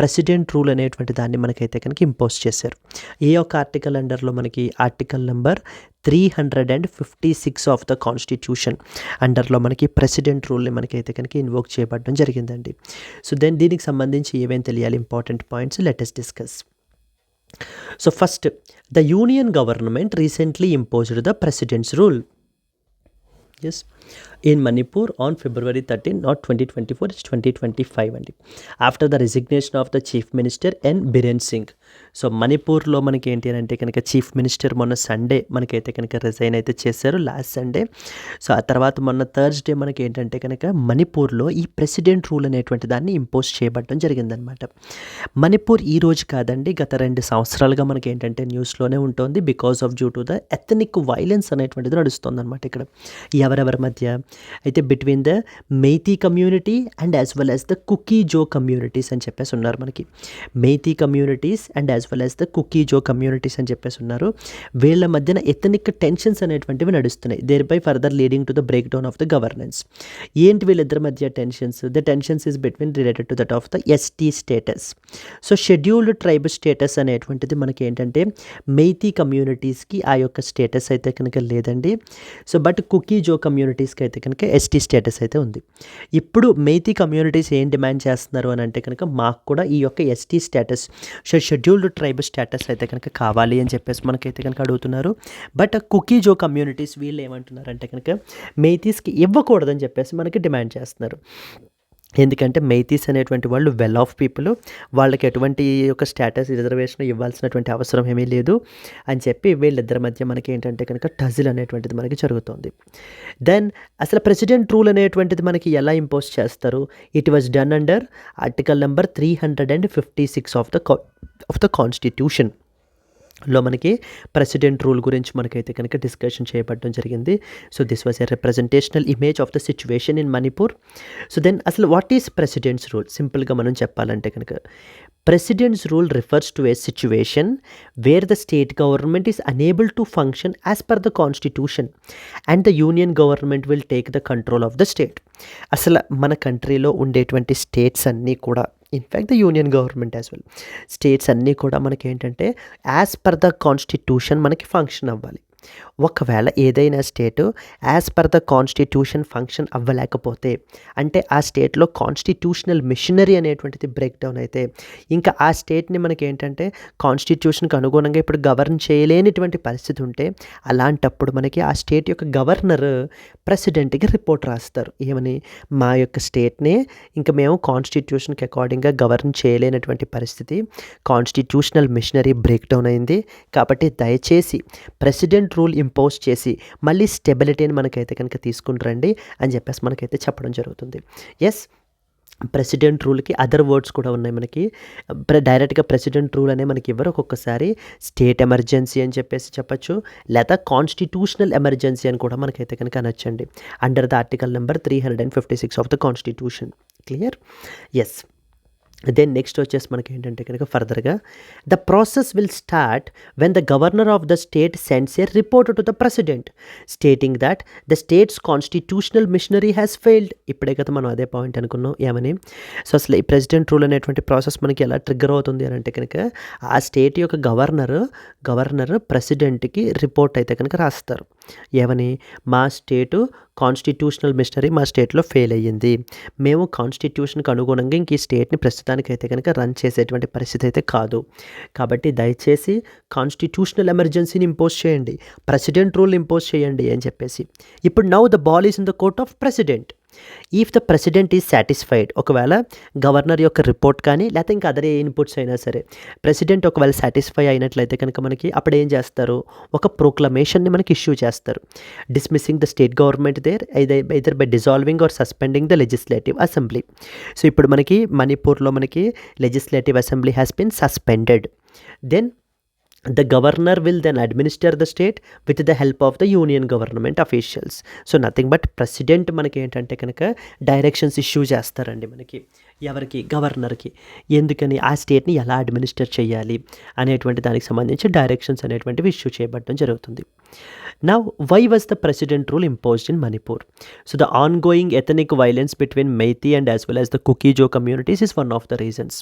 ప్రెసిడెంట్ రూల్ అనేటువంటి దాన్ని మనకైతే కనుక ఇంపోజ్ చేశారు. ఏ యొక్క ఆర్టికల్ అండర్లో మనకి article number 356 of the constitution అండర్లో మనకి ప్రెసిడెంట్ రూల్ని మనకైతే కనుక ఇన్వోక్ చేయబడడం జరిగిందండి. సో దెన్ దీనికి సంబంధించి ఏమేమి తెలియాలి important points let us discuss. So first, the union government recently imposed the president's rule. In Manipur on February 13, not 2024, it's 2025 అండి. After the resignation of the chief minister N Biren Singh. So మణిపూర్లో మనకి ఏంటి అని అంటే కనుక చీఫ్ మినిస్టర్ మొన్న సండే మనకైతే కనుక రిజైన్ అయితే చేశారు, లాస్ట్ సండే. సో ఆ తర్వాత మొన్న థర్స్డే మనకి ఏంటంటే కనుక మణిపూర్లో ఈ ప్రెసిడెంట్ రూల్ అనేటువంటి దాన్ని ఇంపోజ్ చేయబడడం జరిగిందనమాట. మణిపూర్ ఈ రోజు కాదండి, గత 2 సంవత్సరాలుగా మనకి ఏంటంటే న్యూస్లోనే ఉంటుంది. Because of due to the ethnic violence అనేటువంటిది నడుస్తుంది అనమాట ఇక్కడ ఎవరెవరి మధ్య అయితే between the Meitei community and as well as the Kuki Zo communities అని చెప్పేసి ఉన్నారు మనకి. Meitei communities and as well as the Kuki Zo communities అని చెప్పేసి ఉన్నారు. వీళ్ళ మధ్యన ఎథనిక్ టెన్షన్స్ అనేటువంటివి నడుస్తున్నాయి. Thereby further leading to the break down of the governance. ఏంటి వీళ్ళిద్దరి మధ్య టెన్షన్స్? The tensions is between related to that of the ST status. So scheduled tribe status అనేటువంటిది మనకి ఏంటంటే మెయితీ కమ్యూనిటీస్కి ఆ యొక్క స్టేటస్ అయితే కనుక లేదండి. సో బట్ కుకీ జో కమ్యూనిటీస్కి అయితే కనుక ఎస్టీ స్టేటస్ అయితే ఉంది. ఇప్పుడు మెయితీ కమ్యూనిటీస్ ఏం డిమాండ్ చేస్తున్నారు అని అంటే కనుక మాకు కూడా ఈ యొక్క ST status, scheduled tribe status అయితే కనుక కావాలి అని చెప్పేసి మనకైతే కనుక అడుగుతున్నారు. బట్ కుకీ జో కమ్యూనిటీస్ వీళ్ళు ఏమంటున్నారు అంటే కనుక మెయితీస్కి ఇవ్వకూడదని చెప్పేసి మనకి డిమాండ్ చేస్తున్నారు. ఎందుకంటే మెయితీస్ అనేటువంటి వాళ్ళు వెల్ ఆఫ్ పీపుల్, వాళ్ళకి ఎటువంటి యొక్క స్టేటస్ రిజర్వేషన్ ఇవ్వాల్సినటువంటి అవసరం ఏమీ లేదు అని చెప్పి వీళ్ళిద్దరి మధ్య మనకి ఏంటంటే కనుక టజిల్ అనేటువంటిది మనకి జరుగుతుంది. దెన్ అసలు ప్రెసిడెంట్ రూల్ అనేటువంటిది మనకి ఎలా ఇంపోజ్ చేస్తారు? It was done under article number 356 of the constitution లో మనకి ప్రెసిడెంట్ రూల్ గురించి మనకైతే కనుక డిస్కషన్ చేయబడడం జరిగింది. So this was a representational image of the situation in Manipur. So then అసలు వాట్ ఈస్ ప్రెసిడెంట్స్ రూల్? సింపుల్గా మనం చెప్పాలంటే కనుక president's rule refers to a situation where the state government is unable to function as per the constitution and the union government will take the control of the state. అసలు మన కంట్రీలో ఉండేటువంటి స్టేట్స్ అన్నీ కూడా, in fact the union government as well, states అన్నీ కూడా మనకి ఏంటంటే యాజ్ పర్ ద కాన్స్టిట్యూషన్ మనకి ఫంక్షన్ అవ్వాలి. ఒకవేళ ఏదైనా state as per the constitution function అవ్వలేకపోతే, అంటే ఆ స్టేట్లో కాన్స్టిట్యూషనల్ మిషనరీ అనేటువంటిది బ్రేక్ డౌన్ అయితే, ఇంకా ఆ స్టేట్ని మనకి ఏంటంటే కాన్స్టిట్యూషన్కి అనుగుణంగా ఇప్పుడు గవర్న్ చేయలేనిటువంటి పరిస్థితి ఉంటే, అలాంటప్పుడు మనకి ఆ స్టేట్ యొక్క గవర్నర్ ప్రెసిడెంట్కి రిపోర్ట్ రాస్తారు. ఏమని? మా యొక్క స్టేట్ని ఇంకా మేము కాన్స్టిట్యూషన్కి అకార్డింగ్గా గవర్న్ చేయలేనటువంటి పరిస్థితి, కాన్స్టిట్యూషనల్ మిషనరీ బ్రేక్ డౌన్ అయింది, కాబట్టి దయచేసి ప్రెసిడెంట్ రూల్ ఇంపోజ్ చేసి మళ్ళీ స్టెబిలిటీని మనకైతే కనుక తీసుకుని రండి అని చెప్పేసి మనకైతే చెప్పడం జరుగుతుంది. ఎస్, ప్రెసిడెంట్ రూల్కి అదర్ వర్డ్స్ కూడా ఉన్నాయి మనకి. డైరెక్ట్గా ప్రెసిడెంట్ రూల్ అనే మనకి ఇవ్వరు. ఒక్కొక్కసారి స్టేట్ ఎమర్జెన్సీ అని చెప్పేసి చెప్పచ్చు, లేదా కాన్స్టిట్యూషనల్ ఎమర్జెన్సీ అని కూడా మనకైతే కనుక అనొచ్చండి, under the article number 356 of the constitution. Clear? Yes. Then next వచ్చేసి మనకి ఏంటంటే కనుక ఫర్దర్గా the process will start when the governor of the state sends a report to the president stating that the state's constitutional machinery has failed. ఇప్పుడే కదా మనం అదే పాయింట్ అనుకున్నాం ఏమని. సో అసలు ఈ ప్రెసిడెంట్ రూల్ అనేటువంటి ప్రాసెస్ మనకి ఎలా ట్రిగ్గర్ అవుతుంది అని అంటే కనుక ఆ స్టేట్ యొక్క గవర్నర్ ప్రెసిడెంట్కి రిపోర్ట్ అయితే కనుక రాస్తారు. ఏమని? మా స్టేటు కాన్స్టిట్యూషనల్ మిషనరీ మా స్టేట్లో ఫెయిల్ అయ్యింది, మేము కాన్స్టిట్యూషన్కి అనుగుణంగా ఇంక ఈ స్టేట్ని ప్రస్తుతానికి అయితే కనుక రన్ చేసేటువంటి పరిస్థితి అయితే కాదు, కాబట్టి దయచేసి కాన్స్టిట్యూషనల్ ఎమర్జెన్సీని ఇంపోజ్ చేయండి, ప్రెసిడెంట్ రూల్ ఇంపోజ్ చేయండి అని చెప్పేసి. ఇప్పుడు now the ball is in the court of president. If the president is satisfied, ఒకవేళ గవర్నర్ యొక్క రిపోర్ట్ కానీ లేకపోతే ఇంకా అదర్ ఇన్పుట్స్ అయినా సరే ప్రెసిడెంట్ ఒకవేళ సాటిస్ఫై అయినట్లయితే కనుక మనకి అప్పుడు ఏం చేస్తారు? ఒక ప్రొక్లమేషన్ని మనకి ఇష్యూ చేస్తారు, dismissing the state government there either by dissolving or suspending the legislative assembly. So ఇప్పుడు మనకి మణిపూర్లో మనకి legislative assembly has been suspended. Then the governor will then administer the state with the help of the union government officials. So nothing but president మనకి ఏంటంటే కనుక డైరెక్షన్స్ ఇష్యూ చేస్తారండి మనకి. ఎవరికి? గవర్నర్కి. ఎందుకని? ఆ స్టేట్ని ఎలా అడ్మినిస్టర్ చేయాలి అనేటువంటి దానికి సంబంధించి డైరెక్షన్స్ అనేటువంటివి ఇష్యూ చేయబడడం జరుగుతుంది. Now, why was the president rule imposed in Manipur? So the ongoing ethnic violence between Meitei and as well as the Kuki-Jo communities is one of the reasons.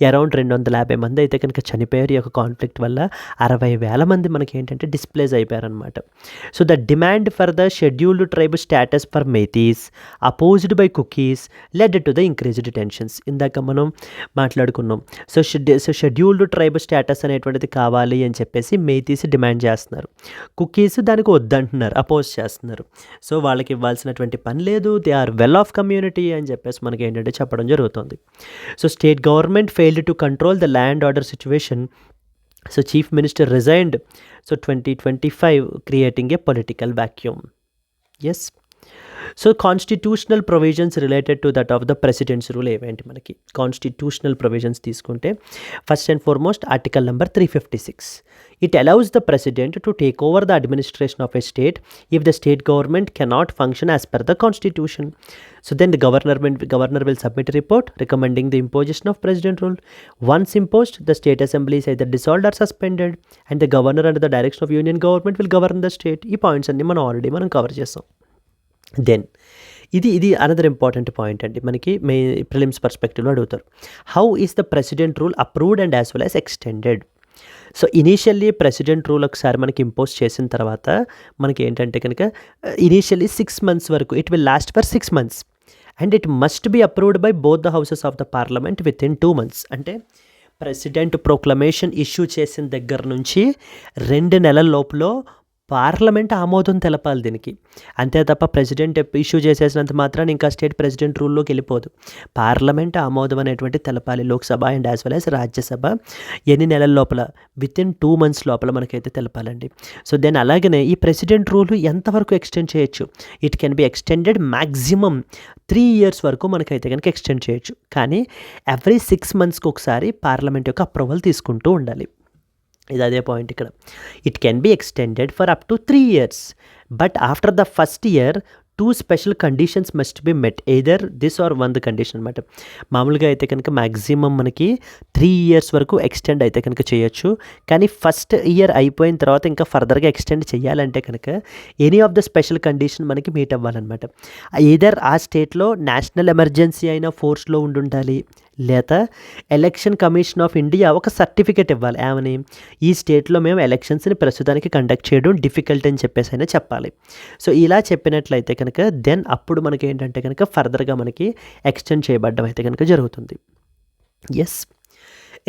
Around 250 మంది అయితే కనుక చనిపోయారు ఈ యొక్క కాన్ఫ్లిక్ట్ వల్ల. 60,000 మంది మనకి ఏంటంటే డిస్ప్లేస్ అయిపోయారనమాట. So the demand for the scheduled tribe status for Meiteis opposed by Kukis led to the increased tensions. ఇందాక మనం మాట్లాడుకున్నాం. సో షెడ్యూల్డ్ ట్రైబ్ స్టేటస్ అనేటువంటిది కావాలి అని చెప్పేసి మేతీస్ డిమాండ్ చేస్తున్నారు. కుకీస్ దానికి వద్దంటున్నారు, అపోజ్ చేస్తున్నారు. సో వాళ్ళకి ఇవ్వాల్సినటువంటి పని లేదు, they are well off community అని చెప్పేసి మనకి ఏంటంటే చెప్పడం జరుగుతుంది. So state government failed to control the land order situation. So chief minister resigned. So 2025 creating a political vacuum. Yes. So constitutional provisions related to that of the president's rule ఏవేంటి మనకి? కాన్స్టిట్యూషనల్ ప్రొవిజన్స్ తీసుకుంటే first and foremost article number 356. It allows the president to take over the administration of a state if the state government cannot function as per the constitution. So then the governor will submit a report recommending the imposition of president rule. Once imposed, the state assembly is either dissolved or suspended, and the governor under the direction of union government will govern the state. ఈ పాయింట్స్ అన్ని మనం కవర్ చేస్తాం. దెన్ ఇది అనదర్ ఇంపార్టెంట్ పాయింట్ అండి, మనకి ప్రిలిమ్స్ పర్స్పెక్టివ్లో అడుగుతారు. How is the president rule approved and as well as extended? So initially president rule ఒకసారి మనకి ఇంపోజ్ చేసిన తర్వాత మనకి ఏంటంటే కనుక ఇనీషియల్లీ 6 months వరకు it will last for 6 months and it must be approved by both the houses of the parliament within 2 months. అంటే ప్రెసిడెంట్ ప్రొక్లమేషన్ ఇష్యూ చేసిన దగ్గర నుంచి 2 నెలల లోపల పార్లమెంట్ ఆమోదం తెలపాలి దీనికి. అంతే తప్ప ప్రెసిడెంట్ ఇష్యూ చేసేసినంత మాత్రాన్ని ఇంకా స్టేట్ ప్రెసిడెంట్ రూల్లోకి వెళ్ళిపోదు. పార్లమెంట్ ఆమోదం అనేటువంటి తెలపాలి. Lok Sabha and as well as Rajya Sabha ఎన్ని నెలల లోపల? విత్ ఇన్ 2 months లోపల మనకైతే తెలపాలండి. సో దెన్ అలాగనే ఈ ప్రెసిడెంట్ రూల్ ఎంతవరకు ఎక్స్టెండ్ చేయొచ్చు? It can be extended maximum 3 years వరకు మనకైతే కనుక ఎక్స్టెండ్ చేయొచ్చు. కానీ ఎవ్రీ 6 monthsకి ఒకసారి పార్లమెంట్ యొక్క అప్రూవల్ తీసుకుంటూ ఉండాలి. ఇది అదే పాయింట్ ఇక్కడ. It can be extended for up to 3 years, but after the first year 2 special conditions must be met, either this or one the condition అనమాట. మామూలుగా అయితే కనుక మ్యాక్సిమం మనకి 3 years వరకు ఎక్స్టెండ్ అయితే కనుక చేయొచ్చు. కానీ ఫస్ట్ ఇయర్ అయిపోయిన తర్వాత ఇంకా ఫర్దర్గా ఎక్స్టెండ్ చేయాలంటే కనుక any of the special condition మనకి మీట్ అవ్వాలన్నమాట. ఈదర్ ఆ స్టేట్లో నేషనల్ ఎమర్జెన్సీ అయినా ఫోర్స్లో ఉండాలి, లేదా ఎలక్షన్ కమిషన్ ఆఫ్ ఇండియా ఒక సర్టిఫికేట్ ఇవ్వాలి. ఏమని? ఈ స్టేట్లో మేము ఎలక్షన్స్ని ప్రస్తుతానికి కండక్ట్ చేయడం డిఫికల్ట్ అని చెప్పేసి అయినా చెప్పాలి. సో ఇలా చెప్పినట్లయితే కనుక దెన్ అప్పుడు మనకి ఏంటంటే కనుక ఫర్దర్గా మనకి ఎక్స్టెండ్ చేయబడ్డం అయితే కనుక జరుగుతుంది. Yes.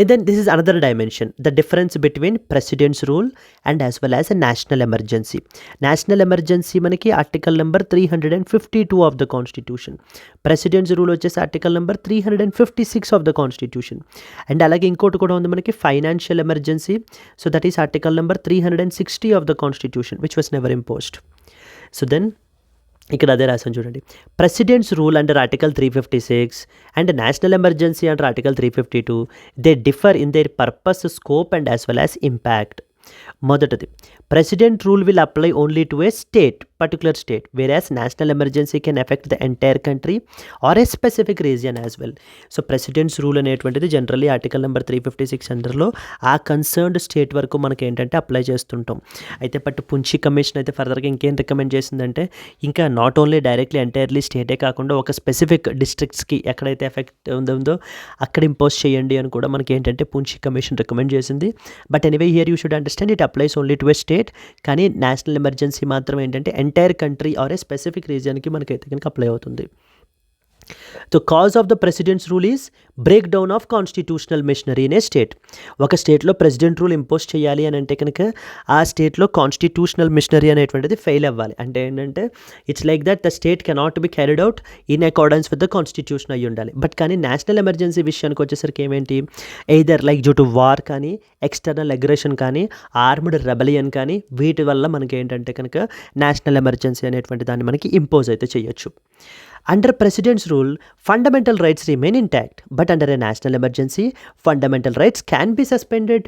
Then this is another dimension, the difference between president's rule and as well as a national emergency. National emergency మనకి article number 352 of the constitution. President's rule వచ్చేసి article number 356 of the constitution. And అలాగే ఇంకోటి కూడా ఉంది మనకి financial emergency. So that is article number 360 of the constitution which was never imposed. So then ఇక్కడ అదే రాసాను చూడండి. President's rule under article 356 and national emergency under article 352 they differ in their purpose, scope and as well as impact. మొదటిది, president rule will apply only to a state, particular state, whereas national emergency can affect the entire country or a specific region as well. So president's rule అనేటువంటిది జనరల్లీ ఆర్టికల్ నెంబర్ 356 అండర్లో ఆ కన్సర్న్డ్ స్టేట్ వరకు మనకి ఏంటంటే అప్లై చేస్తుంటాం. అయితే బట్ పుంచి కమిషన్ అయితే ఫర్దర్గా ఇంకేం రికమెండ్ చేసిందంటే ఇంకా నాట్ ఓన్లీ డైరెక్ట్లీ ఎంటైర్లీ స్టేటే కాకుండా ఒక స్పెసిఫిక్ డిస్ట్రిక్ట్స్కి ఎక్కడైతే ఎఫెక్ట్ ఉందో అక్కడ ఇంపోజ్ చేయండి అని కూడా మనకి ఏంటంటే పుంచి కమిషన్ రికమెండ్ చేసింది. But anyway here you should understand it applies only to a state. కానీ నేషనల్ ఎమర్జెన్సీ మాత్రం ఏంటంటే entire country or a specific రీజియన్కి మనకైతే కనుక అప్లై అవుతుంది. The cause of the president's rule is break down of constitutional machinery in a state. ఒక స్టేట్లో ప్రెసిడెంట్ రూల్ ఇంపోజ్ చేయాలి అని అంటే కనుక ఆ స్టేట్లో కాన్స్టిట్యూషనల్ మిషనరీ అనేటువంటిది ఫెయిల్ అవ్వాలి. అంటే ఏంటంటే it's like that the state cannot be carried out in accordance with the constitution అయ్యి ఉండాలి. బట్ కానీ నేషనల్ ఎమర్జెన్సీ విషయానికి వచ్చేసరికి ఏమేంటి, either like due to war కానీ, ఎక్స్టర్నల్ అగ్రెషన్ కానీ, ఆర్మ్డ్ రెబలియన్ కానీ, వీటి వల్ల మనకి ఏంటంటే కనుక నేషనల్ ఎమర్జెన్సీ అనేటువంటి దాన్ని మనకి ఇంపోజ్ అయితే చేయొచ్చు. Under President's rule, fundamental rights remain intact, but under a national emergency, fundamental rights can be suspended.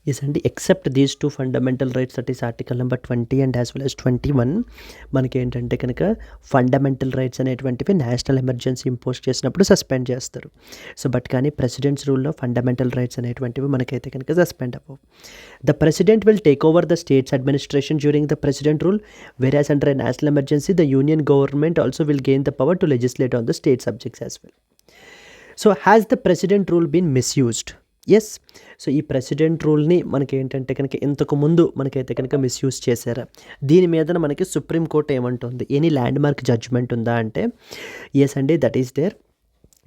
Yes, and except these 2 fundamental rights, that is article number 20 and as well as 21, మనకి ఏంటంటే కనుక ఫండమెంటల్ రైట్స్ అనేటువంటివి నేషనల్ ఎమర్జెన్సీ ఇంపోజ్ చేసినప్పుడు సస్పెండ్ చేస్తారు. సో బట్ కానీ ప్రెసిడెంట్స్ రూల్లో ఫండమెంటల్ రైట్స్ అనేటువంటివి మనకైతే కనుక సస్పెండ్ అవ్వవు. The president will take over the states administration during the president rule, whereas under a national emergency, the union government also will gain the power to legislate on the state subjects as well. So has the president rule been misused? Yes. So ఈ ప్రెసిడెంట్ రూల్ని మనకి ఏంటంటే కనుక ఇంతకు ముందు మనకైతే కనుక మిస్యూజ్ చేశారా, దీని మీద మనకి సుప్రీంకోర్టు ఏమంటుంది, ఎనీ ల్యాండ్ మార్క్ జడ్జ్మెంట్ ఉందా అంటే ఎస్ అండి, that is there.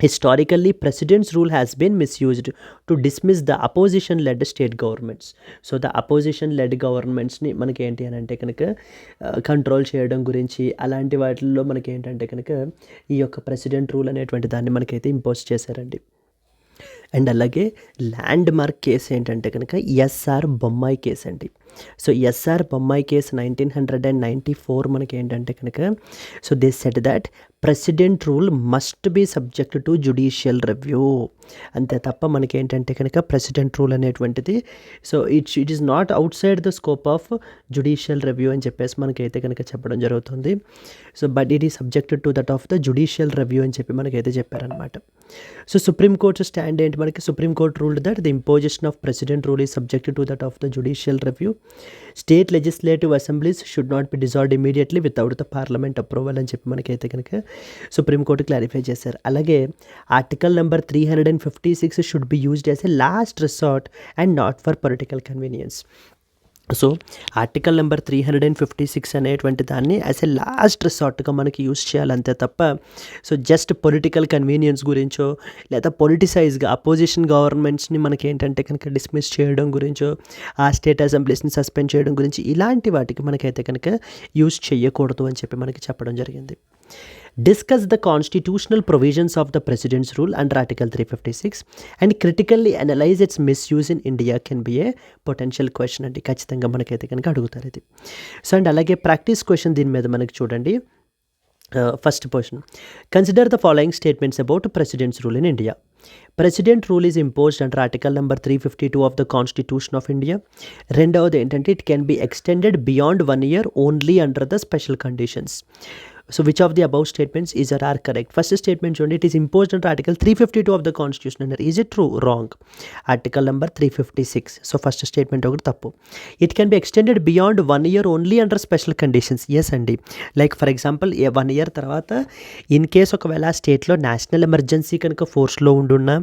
Historically, President's rule has been misused to dismiss the opposition-led state governments. So, the opposition-led governments-ని మనకి ఏంటి అని అంటే కనుక కంట్రోల్ చేయడం గురించి అలాంటి వాటిల్లో మనకి ఏంటంటే కనుక ఈ యొక్క ప్రెసిడెంట్ రూల్ అనేటువంటి దాన్ని మనకైతే ఇంపోజ్ చేశారండి. అండ్ అలాగే ల్యాండ్ మార్క్ కేసు ఏంటంటే కనుక ఎస్ఆర్ బొమ్మాయి కేసు అండి. సో ఎస్ఆర్ బొమ్మాయి కేసు 1994 మనకి ఏంటంటే కనుక so they set that president rule must be subject to judicial review. అంతే తప్ప మనకి ఏంటంటే కనుక ప్రెసిడెంట్ రూల్ అనేటువంటిది so it is not outside the scope of judicial review అని చెప్పేసి మనకైతే కనుక చెప్పడం జరుగుతుంది. So but it is subjected to that of the judicial review అని చెప్పి మనకైతే చెప్పారనమాట. సో సుప్రీంకోర్టు స్టాండ్ ఏంటి మనకి, supreme court ruled that the imposition of president rule is subjected to that of the judicial review. State legislative assemblies should not be dissolved immediately without the parliament approval అని చెప్పి మనకైతే కనుక సుప్రీంకోర్టు క్లారిఫై చేశారు. అలాగే article number 356 should be used as a last resort and not for political convenience. So article number 356 అనేటువంటి దాన్ని యాజ్ ఎ లాస్ట్ రిసార్ట్గా మనకి యూజ్ చేయాలంతే తప్ప సో జస్ట్ పొలిటికల్ కన్వీనియన్స్ గురించో లేదా పొలిటిసైజ్గా అపోజిషన్ గవర్నమెంట్స్ని మనకి ఏంటంటే కనుక డిస్మిస్ చేయడం గురించో ఆ స్టేట్ అసెంబ్లీస్ని సస్పెండ్ చేయడం గురించి ఇలాంటి వాటికి మనకైతే కనుక యూజ్ చేయకూడదు అని చెప్పి మనకి చెప్పడం జరిగింది. Discuss the constitutional provisions of the President's rule under Article 356 and critically analyze its misuse in India can be a potential question అండి. ఖచ్చితంగా మనకైతే కనుక అడుగుతారు ఇది. సో అండ్ అలాగే ప్రాక్టీస్ క్వశ్చన్ దీని మీద మనకి చూడండి. First question, consider the following statements about presidents rule in India. President rule is imposed under article number 352 of the constitution of India. రెండవది ఏంటంటే it can be extended beyond 1 year only under the special conditions. So which of the above statements is or are correct? First statement showing it is imposed under Article 352 of the Constitution. Is it true? Wrong. Article number 356. So first statement ఒకటి తప్పు. It can be extended beyond 1 year only under special conditions. Yes అండి. లైక్ ఫర్ ఎగ్జాంపుల్ 1 year తర్వాత ఇన్ కేస్ ఒకవేళ స్టేట్లో నేషనల్ ఎమర్జెన్సీ కనుక ఫోర్స్లో ఉండున్నా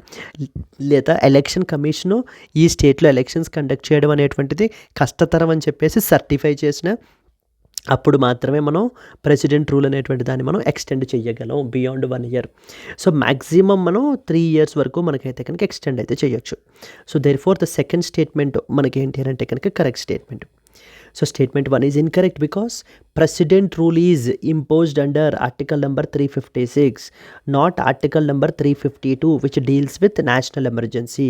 లేదా ఎలక్షన్ కమిషను ఈ స్టేట్లో ఎలక్షన్స్ కండక్ట్ చేయడం అనేటువంటిది కష్టతరం అని చెప్పేసి సర్టిఫై చేసిన అప్పుడు మాత్రమే మనం ప్రెసిడెంట్ రూల్ అనేటువంటి దాన్ని మనం ఎక్స్టెండ్ చేయగలం బియాండ్ 1 year. సో మ్యాక్సిమం మనం 3 years వరకు మనకైతే కనుక ఎక్స్టెండ్ అయితే చేయొచ్చు. So therefore the second statement మనకి ఏంటి అని అంటే కనుక correct statement. So statement 1 is incorrect because president rule is imposed under article number 356 not article number 352 which deals with national emergency.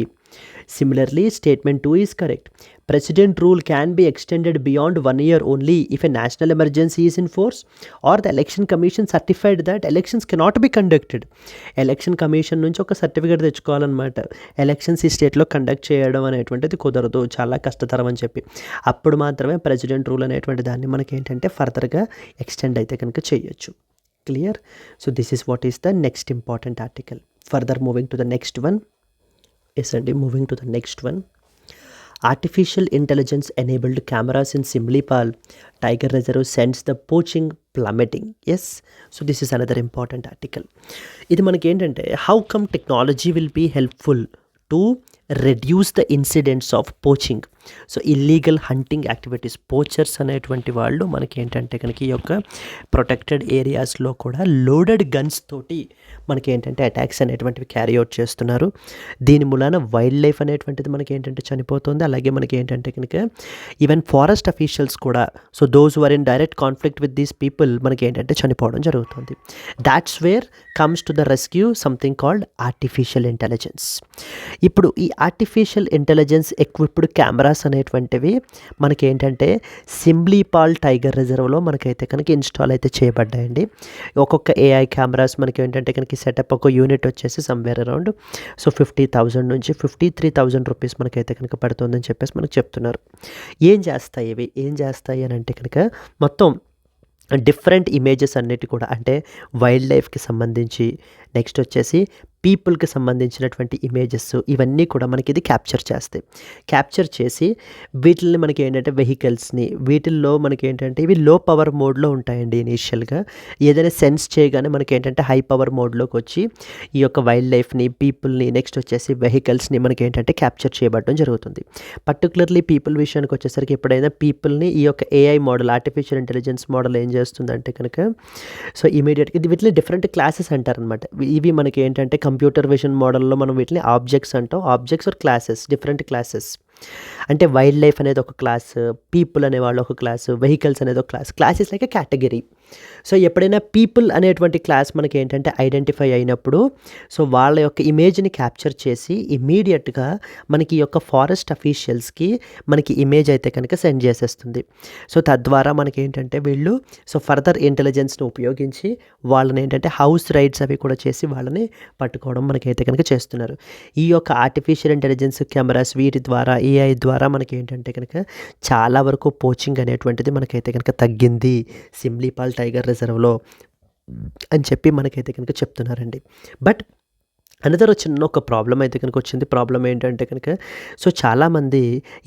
Similarly, statement 2 is correct. President rule can be extended beyond 1 year only if a national emergency is in force or the election commission certified that elections cannot be conducted. Election commission నుంచి ఒక సర్టిఫికేట్ తెచ్చుకోవాలన్నమాట, ఎలక్షన్స్ ఈ స్టేట్లో కండక్ట్ చేయడం అనేటువంటిది కుదరదు, చాలా కష్టతరం అని చెప్పి. అప్పుడు మాత్రమే ప్రెసిడెంట్ రూల్ అనేటువంటి దాన్ని మనకి ఏంటంటే ఫర్దర్గా ఎక్స్టెండ్ అయితే కనుక చేయొచ్చు. Clear? So this is what is the next important article. Further moving to the next one. Yes, and moving to the next one. Artificial intelligence enabled cameras in Simlipal Tiger Reserve sends the poaching plummeting. Yes, so this is another important article. ఇది మనకి ఏంటంటే how come technology will be helpful to reduce the incidents of poaching. So illegal hunting activities, poachers అనేటువంటి వాళ్ళు మనకి ఏంటంటే కనుక ఈ యొక్క ప్రొటెక్టెడ్ ఏరియాస్లో కూడా లోడెడ్ గన్స్ తోటి మనకి ఏంటంటే అటాక్స్ అనేటువంటివి క్యారీ అవుట్ చేస్తున్నారు. దీని మూలాన వైల్డ్ లైఫ్ అనేటువంటిది మనకి ఏంటంటే చనిపోతుంది. అలాగే మనకి ఏంటంటే కనుక ఈవెన్ ఫారెస్ట్ అఫీషియల్స్ కూడా, so those were in direct conflict with these people మనకి ఏంటంటే చనిపోవడం జరుగుతుంది. That's where comes to the rescue something called artificial intelligence. ఇప్పుడు ఈ ఆర్టిఫిషియల్ ఇంటెలిజెన్స్ ఎక్విప్డ్ కెమెరాస్ అనేటువంటివి మనకి ఏంటంటే సిమ్లీపాల్ టైగర్ రిజర్వ్లో మనకైతే కనుక ఇన్స్టాల్ అయితే చేయబడ్డాయండి. ఒక్కొక్క ఏఐ కెమెరాస్ మనకి ఏంటంటే కనుక సెటప్ ఒక యూనిట్ వచ్చేసి సమ్వేర్ అరౌండ్ సో 50,000 నుంచి 53,000 రూపీస్ మనకైతే కనుక పడుతుందని చెప్పేసి మనకు చెప్తున్నారు. ఏం చేస్తాయి అని అంటే కనుక మొత్తం డిఫరెంట్ ఇమేజెస్ అన్నిటి కూడా అంటే వైల్డ్ లైఫ్కి సంబంధించి, నెక్స్ట్ వచ్చేసి పీపుల్కి సంబంధించినటువంటి ఇమేజెస్ ఇవన్నీ కూడా మనకి ఇది క్యాప్చర్ చేస్తాయి. క్యాప్చర్ చేసి వీటిల్ని మనకి ఏంటంటే వెహికల్స్ని వీటిల్లో మనకి ఏంటంటే ఇవి లో పవర్ మోడ్లో ఉంటాయండి. ఇనీషియల్గా ఏదైనా సెన్స్ చేయగానే మనకి ఏంటంటే హై పవర్ మోడ్లోకి వచ్చి ఈ యొక్క వైల్డ్ లైఫ్ని, పీపుల్ని, నెక్స్ట్ వచ్చేసి వెహికల్స్ని మనకి ఏంటంటే క్యాప్చర్ చేయబడడం జరుగుతుంది. పర్టికులర్లీ పీపుల్ విషయానికి వచ్చేసరికి ఎప్పుడైనా పీపుల్ని ఈ యొక్క AI model, artificial intelligence model ఏం చేస్తుందంటే కనుక సో ఇమీడియట్గా ఇది వీటిని డిఫరెంట్ క్లాసెస్ అంటారనమాట. ఇవి మనకి ఏంటంటే కంప్యూటర్ విజన్ మోడల్లో మనం వీటిని ఆబ్జెక్ట్స్ అంటాం. Objects are classes, different classes. అంటే వైల్డ్ లైఫ్ అనేది ఒక క్లాస్, పీపుల్ అనేవాళ్ళు ఒక క్లాసు, వెహికల్స్ అనేది ఒక class. Class is like a category. So ఎప్పుడైనా పీపుల్ అనేటువంటి క్లాస్ మనకి ఏంటంటే ఐడెంటిఫై అయినప్పుడు సో వాళ్ళ యొక్క ఇమేజ్ని క్యాప్చర్ చేసి ఇమీడియట్గా మనకి ఈ యొక్క ఫారెస్ట్ అఫీషియల్స్కి మనకి ఇమేజ్ అయితే కనుక సెండ్ చేసేస్తుంది. సో తద్వారా మనకి ఏంటంటే వీళ్ళు సో ఫర్దర్ ఇంటెలిజెన్స్ని ఉపయోగించి వాళ్ళని ఏంటంటే హౌస్ రైడ్స్ అవి కూడా చేసి వాళ్ళని పట్టుకోవడం మనకైతే కనుక చేస్తున్నారు. ఈ యొక్క ఆర్టిఫిషియల్ ఇంటెలిజెన్స్ కెమెరాస్ వీటి ద్వారా, ఏఐ ద్వారా మనకి ఏంటంటే కనుక చాలా వరకు పోచింగ్ అనేటువంటిది మనకైతే కనుక తగ్గింది సిమ్లీపాల్ టైగర్ రిజర్వ్లో అని చెప్పి మనకైతే కనుక చెప్తున్నారండి. బట్ అనదర్ చిన్న ఒక ప్రాబ్లం అయితే కనుక వచ్చింది. ప్రాబ్లం ఏంటంటే కనుక సో చాలామంది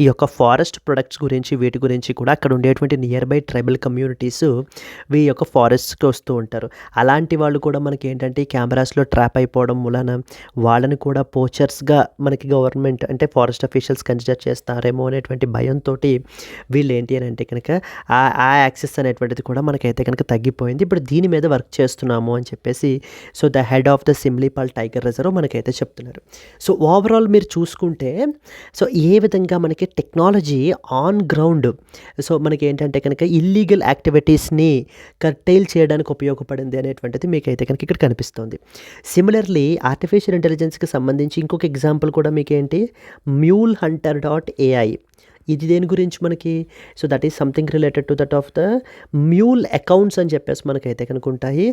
ఈ యొక్క ఫారెస్ట్ ప్రొడక్ట్స్ గురించి వీటి గురించి కూడా అక్కడ ఉండేటువంటి నియర్ బై ట్రైబల్ కమ్యూనిటీస్ ఈ యొక్క ఫారెస్ట్కి వస్తూ ఉంటారు. అలాంటి వాళ్ళు కూడా మనకి ఏంటంటే ఈ కెమెరాస్లో ట్రాప్ అయిపోవడం మూలన వాళ్ళని కూడా పోచర్స్గా మనకి గవర్నమెంట్ అంటే ఫారెస్ట్ అఫీషియల్స్ కన్సిడర్ చేస్తారేమో అనేటువంటి భయంతో వీళ్ళు ఏంటి అని అంటే కనుక ఆ యాక్సెస్ అనేటువంటిది కూడా మనకైతే కనుక తగ్గిపోయింది. ఇప్పుడు దీని మీద వర్క్ చేస్తున్నాము అని చెప్పేసి so the head of the Similipal tiger reserve మనకైతే చెప్తున్నారు. సో ఓవరాల్ మీరు చూసుకుంటే సో ఏ విధంగా మనకి టెక్నాలజీ ఆన్ గ్రౌండ్ సో మనకి ఏంటంటే కనుక ఇల్లీగల్ యాక్టివిటీస్ని కర్టైల్ చేయడానికి ఉపయోగపడింది అనేటువంటిది మీకైతే కనుక ఇక్కడ కనిపిస్తుంది. సిమిలర్లీ ఆర్టిఫిషియల్ ఇంటెలిజెన్స్కి సంబంధించి ఇంకొక ఎగ్జాంపుల్ కూడా మీకేంటి MuleHunter.ai. ఇది దేని గురించి మనకి so that is something related to that of the mule accounts అని చెప్పేసి మనకైతే కనుక ఉంటాయి.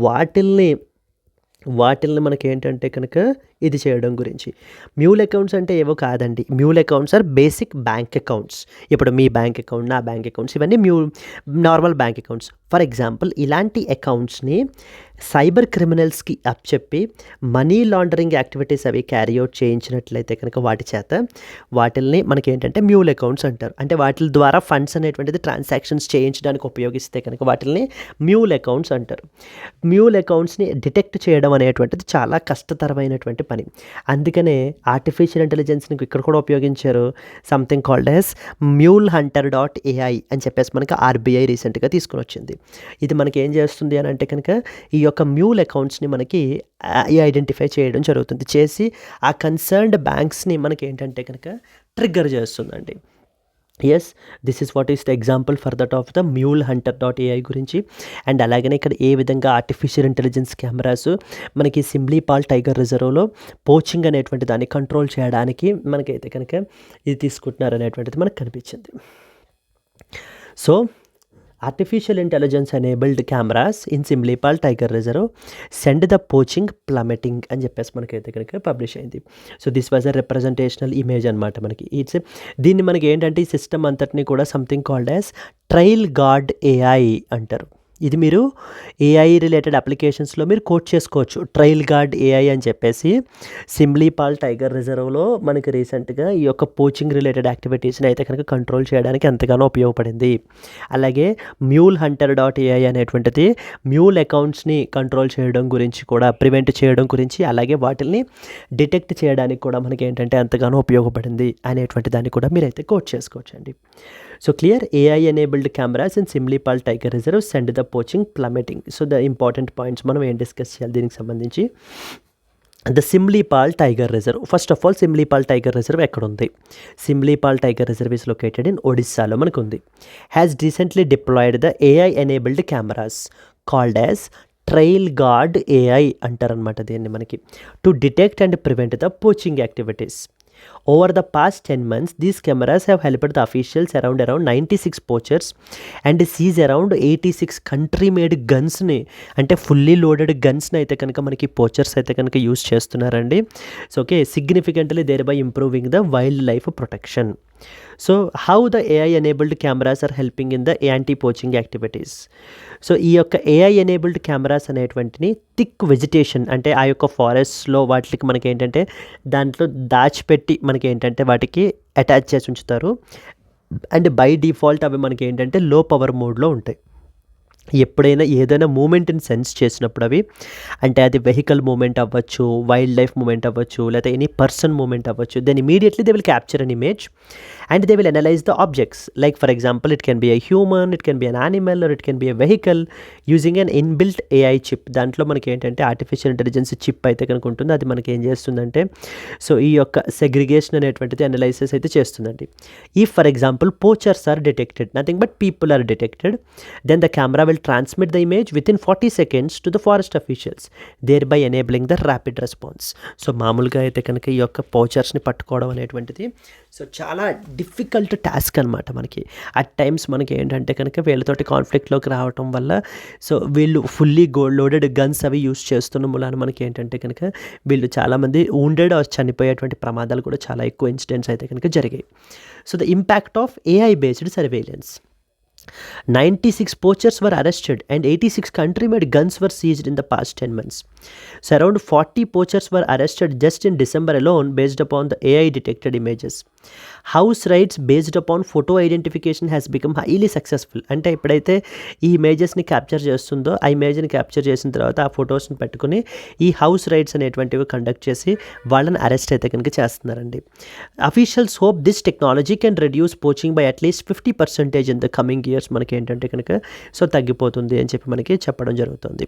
వాటిల్ని మనకి ఏంటంటే కనుక ఇది చేయడం గురించి. మ్యూల్ అకౌంట్స్ అంటే ఏవో కాదండి. Mule accounts are basic bank accounts. ఇప్పుడు మీ బ్యాంక్ అకౌంట్, నా బ్యాంక్ అకౌంట్స్ ఇవన్నీ normal bank accounts. For example ఇలాంటి అకౌంట్స్ని సైబర్ క్రిమినల్స్కి అప్పచెప్పి మనీ లాండరింగ్ యాక్టివిటీస్ అవి క్యారీ అవుట్ చేయించినట్లయితే కనుక వాటి చేత వాటిల్ని మనకి ఏంటంటే మ్యూల్ అకౌంట్స్ అంటారు. అంటే వాటి ద్వారా ఫండ్స్ అనేటువంటిది ట్రాన్సాక్షన్స్ చేయించడానికి ఉపయోగిస్తే కనుక వాటిల్ని మ్యూల్ అకౌంట్స్ అంటారు. మ్యూల్ అకౌంట్స్ని డిటెక్ట్ చేయడం అనేటువంటిది చాలా కష్టతరమైనటువంటి పని. అందుకనే ఆర్టిఫిషియల్ ఇంటెలిజెన్స్ని ఇక్కడ కూడా ఉపయోగించారు. సంథింగ్ కాల్డ్ యాజ్ MuleHunter.ai అని చెప్పేసి మనకి ఆర్బీఐ రీసెంట్గా తీసుకుని వచ్చింది. ఇది మనకి ఏం చేస్తుంది అని అంటే కనుక ఈ యొక్క మ్యూల్ అకౌంట్స్ని మనకి ఐడెంటిఫై చేయడం జరుగుతుంది. చేసి ఆ కన్సర్న్డ్ బ్యాంక్స్ని మనకి ఏంటంటే కనుక ట్రిగ్గర్ చేస్తుందండి. Yes, this is what is the example for that of the MuleHunter.ai గురించి. అండ్ అలాగనే ఇక్కడ ఏ విధంగా ఆర్టిఫిషియల్ ఇంటెలిజెన్స్ కెమెరాస్ మనకి సిమ్లీపాల్ టైగర్ రిజర్వ్లో పోచింగ్ అనేటువంటి దాన్ని కంట్రోల్ చేయడానికి మనకైతే కనుక ఇది తీసుకుంటున్నారు అనేటువంటిది మనకు కనిపించింది. సో artificial intelligence enabled cameras in Similipal tiger reserve send the poaching plummeting అని చెప్పేసి మనకైతే కనుక పబ్లిష్ అయింది. So this was a representational image అనమాట మనకి. దీన్ని మనకి ఏంటంటే ఈ సిస్టమ్ అంతటిని కూడా something called as trail guard AI అంటారు. ఇది మీరు ఏఐ రిలేటెడ్ అప్లికేషన్స్లో మీరు కోట్ చేసుకోవచ్చు. ట్రైల్ గార్డ్ ఏఐ అని చెప్పేసి సిమ్లీపాల్ టైగర్ రిజర్వ్లో మనకి రీసెంట్గా ఈ యొక్క పోచింగ్ రిలేటెడ్ యాక్టివిటీస్ని అయితే కనుక కంట్రోల్ చేయడానికి ఎంతగానో ఉపయోగపడింది. అలాగే MuleHunter.ai అనేటువంటిది మ్యూల్ అకౌంట్స్ని కంట్రోల్ చేయడం గురించి కూడా, ప్రివెంట్ చేయడం గురించి, అలాగే వాటిని డిటెక్ట్ చేయడానికి కూడా మనకి ఏంటంటే ఎంతగానో ఉపయోగపడింది అనేటువంటి దాన్ని కూడా మీరైతే కోట్ చేసుకోవచ్చు అండి. So clear, AI enabled cameras in Similipal tiger reserve send the poaching plummeting. So the important points మనం ఏం డిస్కస్ చేయాలి దీనికి సంబంధించి. The Similipal tiger reserve, first of all Similipal tiger reserve ఎక్కడ ఉంది? Similipal tiger reserve is located in ఒడిస్సాలో మనకు ఉంది. Has recently deployed the AI enabled cameras called as trail guard AI అంటారనమాట దీన్ని మనకి, to detect and prevent the poaching activities. Over the past 10 months, these cameras have helped the officials around 96 poachers and seize around 86 country-made gunsని, అంటే ఫుల్లీ లోడెడ్ గన్స్ని అయితే కనుక మనకి పోచర్స్ అయితే కనుక యూస్ చేస్తున్నారండి. So okay, significantly thereby improving the wildlife protection. So how the AI enabled cameras are helping in the anti poaching activities. So ఈ యొక్క ఏఐ ఎనేబుల్డ్ కెమెరాస్ అనేటువంటిని థిక్ వెజిటేషన్ అంటే ఆ యొక్క ఫారెస్ట్స్లో వాటికి మనకి ఏంటంటే దాంట్లో దాచిపెట్టి మనకి ఏంటంటే వాటికి అటాచ్ చేసి ఉంచుతారు. అండ్ బై డిఫాల్ట్ అవి మనకి ఏంటంటే లో పవర్ మోడ్లో ఉంటాయి. ఎప్పుడైనా ఏదైనా మూమెంట్ని సెన్స్ చేసినప్పుడు అవి అంటే అది వెహికల్ మూమెంట్ అవ్వచ్చు, వైల్డ్ లైఫ్ మూమెంట్ అవ్వచ్చు, లేదా ఎనీ పర్సన్ మూమెంట్ అవ్వచ్చు, then immediately they will capture an image and they will analyse the objects. Like for example it can be a human, it can be an animal, or it can be a vehicle using an inbuilt AI chip. దాంట్లో మనకి ఏంటంటే ఆర్టిఫిషియల్ ఇంటెలిజెన్స్ చిప్ అయితే కనుక ఉంటుంది. అది మనకి ఏం చేస్తుందంటే సో ఈ యొక్క సెగ్రిగేషన్ అనేటువంటిది అనలైసిస్ అయితే చేస్తుందండి. ఈ for example poachers are detected, nothing but people are detected, then the camera will transmit the image within 40 seconds to the forest officials, thereby enabling the rapid response. So మామూలుగా అయితే కనుక ఈ యొక్క పోచర్స్ని పట్టుకోవడం అనేటువంటిది సో చాలా డిఫికల్ట్ టాస్క్ అనమాట. మనకి అట్ టైమ్స్ మనకి ఏంటంటే కనుక వీళ్ళతోటి కాన్ఫ్లిక్ట్లోకి రావటం వల్ల సో వీళ్ళు ఫుల్లీ లోడెడ్ గన్స్ అవి యూస్ చేస్తున్న మూలాన మనకి ఏంటంటే కనుక వీళ్ళు చాలామంది wounded చనిపోయేటువంటి ప్రమాదాలు కూడా చాలా ఎక్కువ ఇన్సిడెంట్స్ అయితే కనుక జరిగాయి. So the impact of AI based surveillance. 96 poachers were arrested and 86 country-made guns were seized in the past 10 months. So around 40 poachers were arrested just in December alone based upon the AI detected images. House raids based upon photo identification has become highly successful. అంటే ఎప్పుడైతే ఈ ఇమేజెస్ని క్యాప్చర్ చేస్తుందో ఆ ఇమేజ్ని క్యాప్చర్ చేసిన తర్వాత ఆ ఫొటోస్ని పెట్టుకుని ఈ హౌస్ రైడ్స్ అనేటువంటివి కండక్ట్ చేసి వాళ్ళని అరెస్ట్ అయితే కనుక చేస్తున్నారండి. Officials hope this technology can reduce poaching by at least 50% in the coming years. మనకి ఏంటంటే కనుక సో తగ్గిపోతుంది అని చెప్పి మనకి చెప్పడం జరుగుతుంది.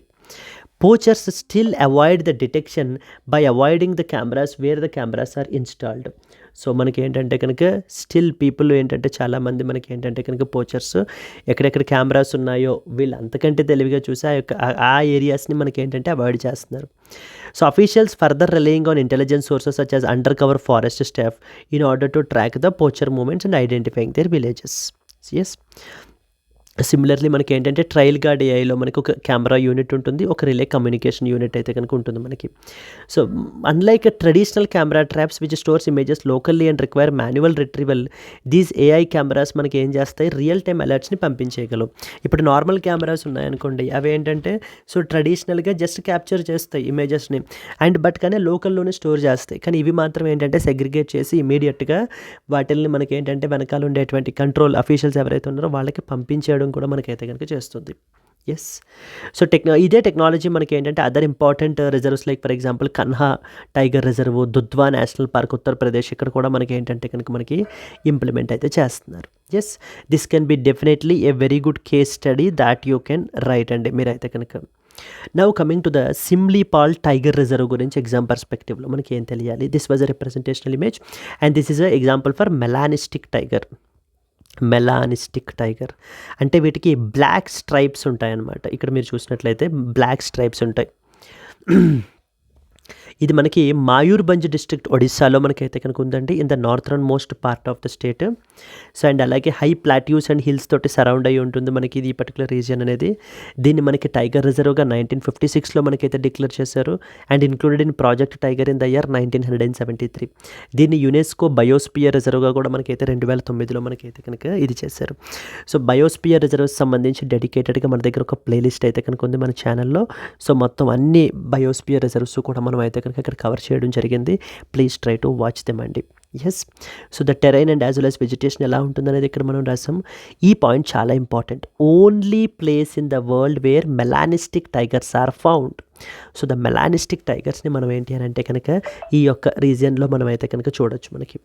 Poachers still avoid the detection by avoiding the cameras where the cameras are installed. So మనకి ఏంటంటే కనుక స్టిల్ పీపుల్ ఏంటంటే చాలామంది మనకి ఏంటంటే కనుక పోచర్స్ ఎక్కడెక్కడ కెమెరాస్ ఉన్నాయో వీళ్ళు అంతకంటే తెలివిగా చూసి ఆ ఏరియాస్ని మనకి ఏంటంటే అవాయిడ్ చేస్తున్నారు. So officials further relying on intelligence sources such as undercover forest staff in order to track the poacher movements and identifying their villages. Yes, similarly మనకి ఏంటంటే ట్రయల్ గార్డ్ ఏఐలో మనకి ఒక కెమెరా యూనిట్ ఉంటుంది, ఒక రిలే కమ్యూనికేషన్ యూనిట్ అయితే కనుక ఉంటుంది మనకి. So unlike traditional camera traps which stores images locally and require manual retrieval, these AI cameras మనకి ఏం చేస్తాయి, రియల్ టైమ్ అలర్ట్స్ని పంపించేయగలవు. ఇప్పుడు నార్మల్ కెమెరాస్ ఉన్నాయనుకోండి, అవి ఏంటంటే సో ట్రెడిషనల్గా జస్ట్ క్యాప్చర్ చేస్తాయి ఇమేజెస్ని అండ్ బట్ కానీ లోకల్లోనే స్టోర్ చేస్తాయి. కానీ ఇవి మాత్రం ఏంటంటే సెగ్రిగేట్ చేసి ఇమీడియట్గా వాటిల్ని మనకి ఏంటంటే వెనకాల ఉండేటువంటి కంట్రోల్ అఫీషియల్స్ ఎవరైతే ఉన్నారో వాళ్ళకి పంపించేయడం కూడా మనకైతే కనుక చేస్తుంది. ఎస్, సో ఇదే టెక్నాలజీ మనకి ఏంటంటే other important reserves like for example Kanha tiger reserve, Dudhwa national park Uttar Pradesh, ఇక్కడ కూడా మనకి ఏంటంటే కనుక మనకి ఇంప్లిమెంట్ అయితే చేస్తున్నారు. Yes, this can be definitely a very good case study that you can write అండి మీరైతే కనుక. Now coming to the Similipal tiger reserve గురించి ఎగ్జామ్ పర్స్పెక్టివ్లో మనకి ఏం తెలియాలి. This was a representational image and this is a example for melanistic tiger. Melanistic tiger అంటే వీటికి బ్లాక్ స్ట్రైప్స్ ఉంటాయన్నమాట. ఇక్కడ మీరు చూసినట్లయితే బ్లాక్ స్ట్రైప్స్ ఉంటాయి. ఇది మనకి మాయూర్భంజ్ డిస్ట్రిక్ట్ ఒడిస్సాలో మనకైతే కనుక ఉందండి, in the northern most part of the state. So and అలాగే హై ప్లాట్యూస్ అండ్ హిల్స్ తోటి సరౌండ్ అయ్యి ఉంటుంది మనకి ఇది పర్టికులర్ రీజియన్ అనేది. దీన్ని మనకి టైగర్ రిజర్వ్గా 1956లో మనకైతే డిక్లేర్ చేశారు and included in project tiger in the year 1973. దీన్ని యునెస్కో బయోస్పియర్ రిజర్వ్గా కూడా మనకైతే 2009లో మనకైతే కనుక ఇది చేశారు. సో బయోస్పియర్ రిజర్వ్స్ సంబంధించి డెడికేటెడ్గా మన దగ్గర ఒక ప్లేలిస్ట్ అయితే కనుక ఉంది మన ఛానల్లో. సో మొత్తం అన్ని బయోస్పియర్ రిజర్వ్స్ కూడా మనం అయితే కనుక ఇక్కడ కవర్ చేయడం జరిగింది. Please try to watch them అండి. Yes, so the terrain and as well as vegetation ఎలా ఉంటుందనేది ఇక్కడ మనం రాసాం. ఈ పాయింట్ చాలా important. Only place in the world where melanistic tigers are found. So the melanistic టైగర్స్ని మనం ఏంటి అని అంటే కనుక ఈ యొక్క రీజియన్లో మనం అయితే కనుక చూడొచ్చు మనకి.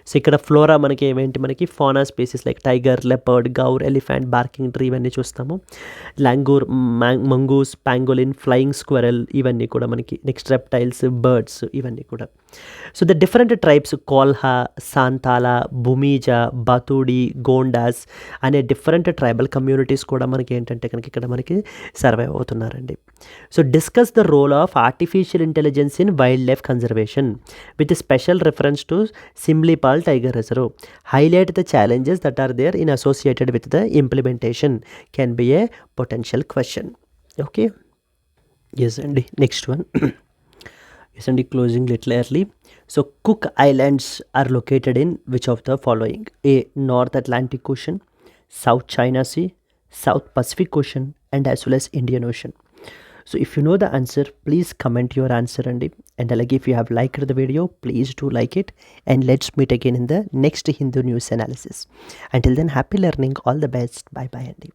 సో ఇక్కడ ఫ్లోరా మనకి ఏమేంటి, మనకి fauna species like tiger, leopard, gaur, elephant, barking tree ఇవన్నీ చూస్తాము. Langur, mongoose, pangolin, flying squirrel ఇవన్నీ కూడా మనకి. నెక్స్ట్ రెప్టైల్స్, బర్డ్స్ ఇవన్నీ కూడా. So the different tribes Kolha, Santhala, Bhumija, Bathudi, Gondas అనే డిఫరెంట్ ట్రైబల్ కమ్యూనిటీస్ కూడా మనకి ఏంటంటే కనుక ఇక్కడ మనకి సర్వైవ్ అవుతున్నారండి. So discuss the role of artificial intelligence in wildlife conservation with a special reference to Simlipal Tiger Reserve. Highlight the challenges that are there in associated with the implementation can be a potential question. Okay, yes, and next one. Yes అండి, closing little early. So Cook Islands are located in which of the following? A, North Atlantic Ocean, South China Sea, South Pacific Ocean, and as well as Indian Ocean. So if you know the answer, please comment your answer and అలాగే if you have liked the video, please do like it, and let's meet again in the next Hindu news analysis. Until then, happy learning, all the best, bye bye అండి.